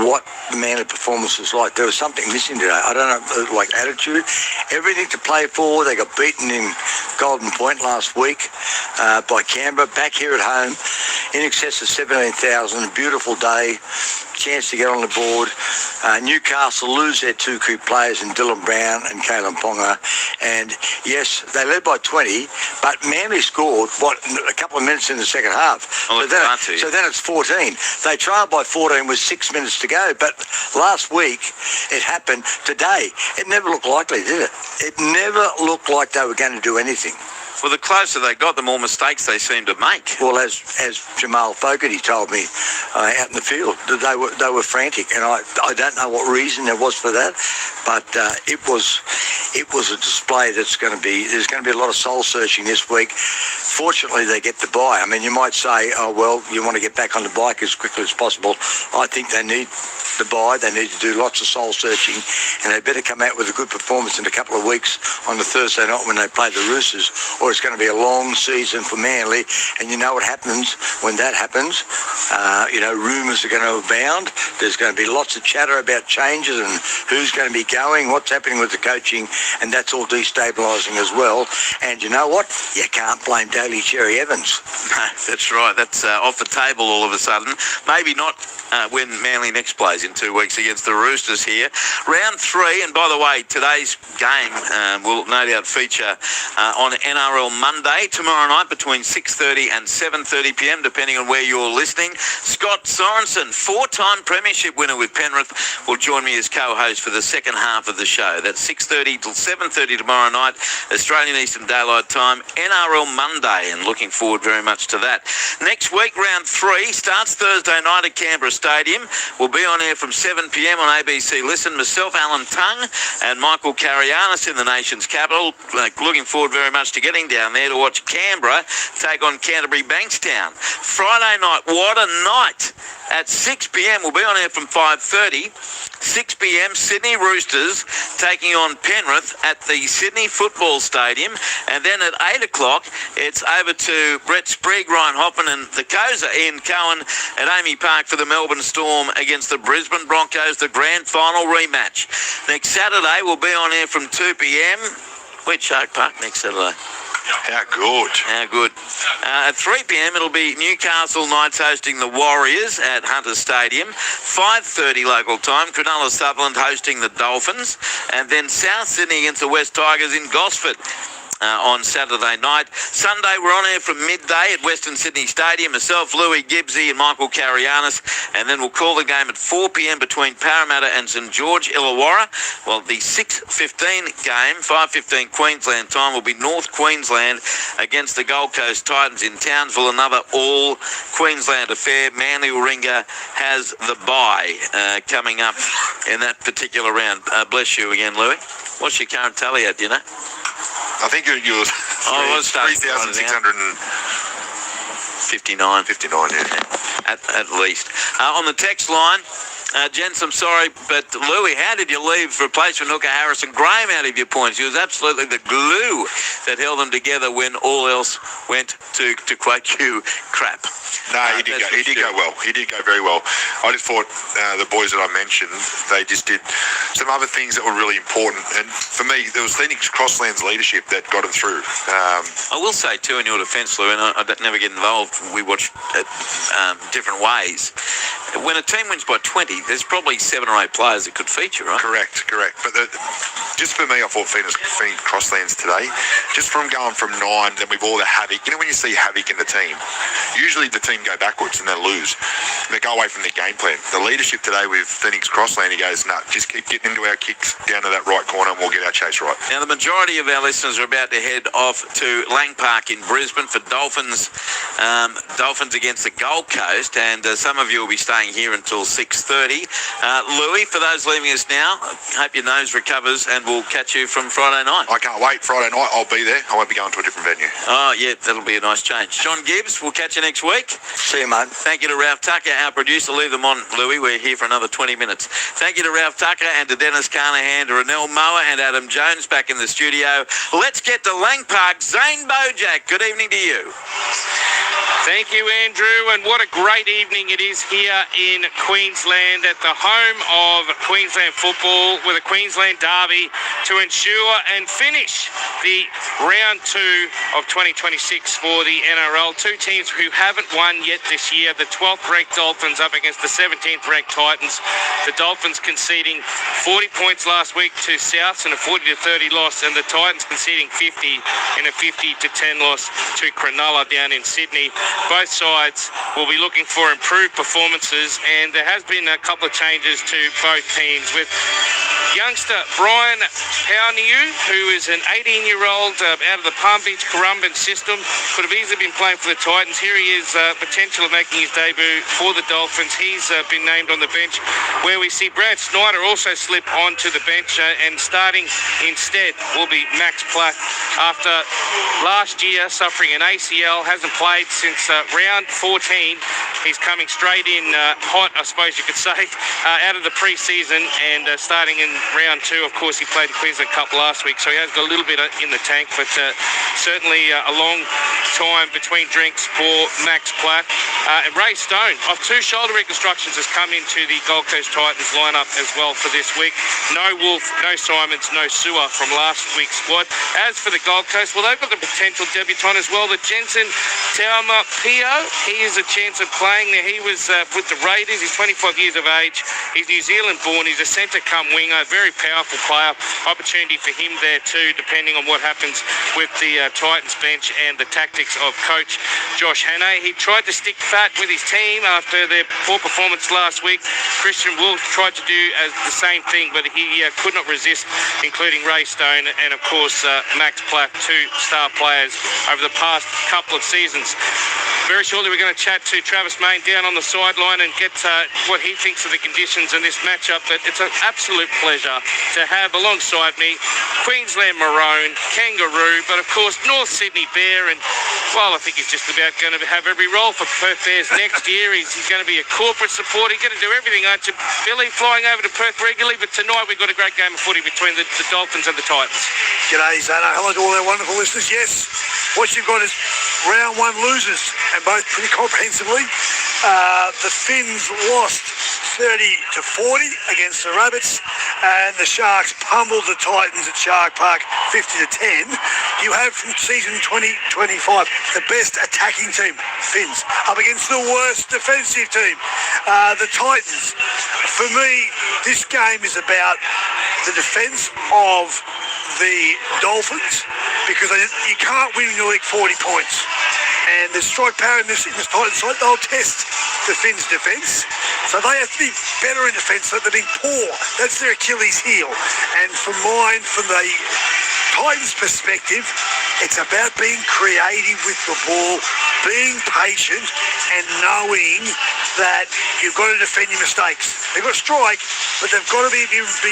what the Manly performance was like. There was something missing today. I don't know, like attitude, everything to play for. They got beaten in Golden Point last week by Canberra. Back here at home, in excess of 17,000. A beautiful day. Chance to get on the board. Newcastle lose their 2 key players in Dylan Brown and Kalen Ponga. And yes, they led by 20, but Manly scored, a couple of minutes in the second half. So then it's 14. They trailed by 14 with 6 minutes to go. But last week, it happened. Today, it never looked likely, did it? It never looked like they were going to do anything. Well, the closer they got, the more mistakes they seemed to make. Well, as Jamal Fogarty told me out in the field, they were frantic, and I don't know what reason there was for that, but it was a display there's going to be a lot of soul searching this week. Fortunately, they get the bye. I mean, you might say, oh well, you want to get back on the bike as quickly as possible. I think they need the bye. They need to do lots of soul searching, and they better come out with a good performance in a couple of weeks on the Thursday night when they play the Roosters, or it's going to be a long season for Manly. And you know what happens when that happens? Rumours are going to abound. There's going to be lots of chatter about changes and who's going to be going, what's happening with the coaching, and that's all destabilising as well. And you know what? You can't blame Daly Cherry Evans. No, that's right. That's off the table all of a sudden. Maybe not when Manly next plays in 2 weeks against the Roosters here. Round 3, and by the way, today's game will no doubt feature on NRL Monday tomorrow night between 6:30 and 7:30 p.m, depending on where you're listening. Scott Sorensen, 4-time premiership winner with Penrith, will join me as co-host for the second half of the show. That's 6:30 till 7:30 tomorrow night, Australian Eastern Daylight Time, NRL Monday, and looking forward very much to that. Next week, round 3 starts Thursday night at Canberra Stadium. We'll be on air from 7 p.m. on ABC Listen. Myself, Alan Tung, and Michael Carianis in the nation's capital. Looking forward very much to getting down there to watch Canberra take on Canterbury Bankstown. Friday night, what a night! At 6 p.m, we'll be on air from 5:30. 6 p.m, Sydney Roosters taking on Penrith at the Sydney Football Stadium. And then at 8 o'clock, it's over to Brett Sprague, Ryan Hoffman and the Koza, Ian Cohen at Amy Park for the Melbourne Storm against the Brisbane Broncos, the grand final rematch. Next Saturday, we'll be on air from 2 p.m. Where's Shark Park next Saturday? How good. How good. At 3 p.m, it'll be Newcastle Knights hosting the Warriors at Hunter Stadium. 5:30 local time, Cronulla Sutherland hosting the Dolphins. And then South Sydney against the West Tigers in Gosford. On Saturday night. Sunday, we're on air from midday at Western Sydney Stadium. Myself, Louis Gibbsy and Michael Carianis. And then we'll call the game at 4 p.m. between Parramatta and St George Illawarra. Well, the 6:15 game, 5:15 Queensland time, will be North Queensland against the Gold Coast Titans in Townsville. Another all Queensland affair. Manly Warringah has the bye coming up in that particular round. Bless you again, Louis. What's your current tally at, do you know? I think you're 3,659. 59, yeah. At least. On the text line, gents, I'm sorry, but Louis, how did you leave replacement hooker Harrison Graham out of your points? He was absolutely the glue that held them together when all else went, to quote you, crap. No, he did go well. He did go very well. I just thought the boys that I mentioned, they just did some other things that were really important. And for me, there was Phoenix Crossland's leadership that got them through. I will say, too, in your defence, Lou, and I never get involved, we watch different ways. When a team wins by 20, there's probably 7 or 8 players that could feature, right? Correct. But just for me, I thought Phoenix Crosslands today, just from going from 9, then we've all the havoc. You know when you see havoc in the team, usually the team go backwards and they lose. They go away from their game plan. The leadership today with Phoenix Crossland, he goes, no, just keep getting into our kicks down to that right corner and we'll get our chase right. Now, the majority of our listeners are about to head off to Lang Park in Brisbane for Dolphins against the Gold Coast, and some of you will be staying here until 6:30. Louis, for those leaving us now, hope your nose recovers and we'll catch you from Friday night. I can't wait. Friday night, I'll be there. I won't be going to a different venue. Oh, yeah, that'll be a nice change. John Gibbs, we'll catch you next week. See you, mate. Thank you to Ralph Tucker, our producer. Leave them on, Louis. We're here for another 20 minutes. Thank you to Ralph Tucker and to Dennis Carnahan, to Renell Mower and Adam Jones back in the studio. Let's get to Lang Park. Zane Bojack, good evening to you. Thank you, Andrew, and what a great evening it is here in Queensland at the home of Queensland football with a Queensland derby to ensure and finish the round 2 of 2026 for the NRL. Two teams who haven't won yet this year. The 12th ranked Dolphins up against the 17th ranked Titans. The Dolphins conceding 40 points last week to Souths in a 40-30 loss, and the Titans conceding 50 in a 50-10 loss to Cronulla down in Sydney. Both sides will be looking for improved performances, and there has been a couple of changes to both teams, with youngster Brian Pauniu, who is an 18-year-old out of the Palm Beach Currumbin system, could have easily been playing for the Titans. Here he is, potential of making his debut for the Dolphins. He's been named on the bench, where we see Brad Snyder also slip onto the bench, and starting instead will be Max Platt. After last year suffering an ACL, hasn't played since round 14. He's coming straight in hot, I suppose you could say, out of the pre-season, and starting in round 2. Of course, he played the Queensland Cup last week, so he has got a little bit in the tank, but certainly a long time between drinks for Max Platt. And Ray Stone, of 2 shoulder reconstructions, has come into the Gold Coast Titans lineup as well for this week. No Wolf, no Simons, no Sewer from last week's squad. As for the Gold Coast, well, they've got the potential debutant as well, the Jensen Tauma Pio. He has a chance of playing there. He was with the Raiders. He's 25 years of age. He's New Zealand born. He's a centre come winger, very powerful player. Opportunity for him there too, depending on what happens with the Titans bench and the tactics of coach Josh Hannay. He tried to stick fat with his team after their poor performance last week. Christian Wolf tried to do the same thing, but he could not resist, including Ray Stone and, of course, Max Platt, 2 star players over the past couple of seasons. Very shortly we're going to chat to Travis Mayne down on the sideline and get what he thinks of the conditions in this matchup. But it's an absolute pleasure to have alongside me Queensland Maroon, Kangaroo, but of course North Sydney Bear. And well, I think he's just about going to have every role for Perth Bears next year. He's going to be a corporate supporter. He's going to do everything, aren't you, Billy? Flying over to Perth regularly, but tonight we've got a great game of footy between the Dolphins and the Titans. G'day, Zana. Hello to all our wonderful listeners. Yes, what you've got is round one losers, and both pretty comprehensively. The Finns lost 30-40 against the Rabbits, and the Sharks pummeled the Titans at Shark Park 50-10. You have from season 2025 the best attacking team, Finns, up against the worst defensive team, the Titans. For me, this game is about the defence of the Dolphins, because you can't win when you leak 40 points. And the strike power in this Titans side, they'll test the Finns' defence. So they have to be better in defence. So they've been poor. That's their Achilles heel. And from the Titans' perspective, it's about being creative with the ball, being patient, and knowing that you've got to defend your mistakes. They've got to strike, but they've got to be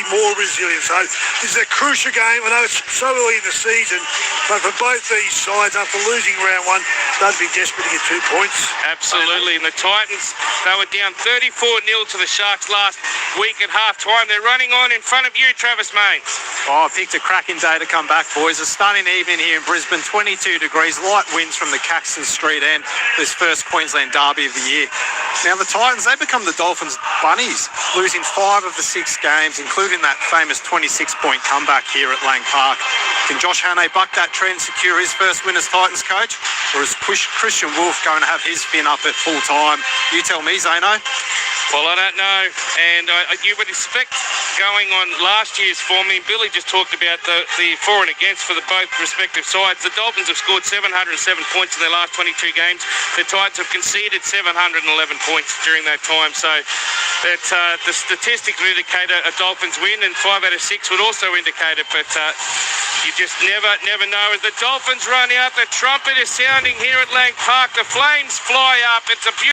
more resilient. So this is a crucial game. I know it's so early in the season, but for both these sides, after losing round one, they'd be desperate to get 2 points. Absolutely. And the Titans, they were down 34-0 to the Sharks last week at half-time. They're running on in front of you, Travis Mayne. Oh, I picked a cracking day to come back, boys. A stunning evening here in Brisbane, 22 degrees, light winds from the Caxton Street end, this first Queensland derby of the year. Now, the Titans, they become the Dolphins' bunnies, losing 5 of the 6 games, including that famous 26-point comeback here at Lang Park. Can Josh Hannay buck that trend, secure his first win as Titans coach? Or is Christian Wolf going to have his fin up at full time? You tell me, Zano. Well, I don't know. And you would expect, going on last year's form, I mean, Billy just talked about the for and against for the both respective sides. The Dolphins have scored 707 points in their last 22 games. The Titans have conceded 711 points during that time. So that the statistics would indicate a Dolphins win, and 5 out of 6 would also indicate it. But you just never know. As the Dolphins run out, the trumpet is sounding here at Lang Park. The flames fly up. It's a beautiful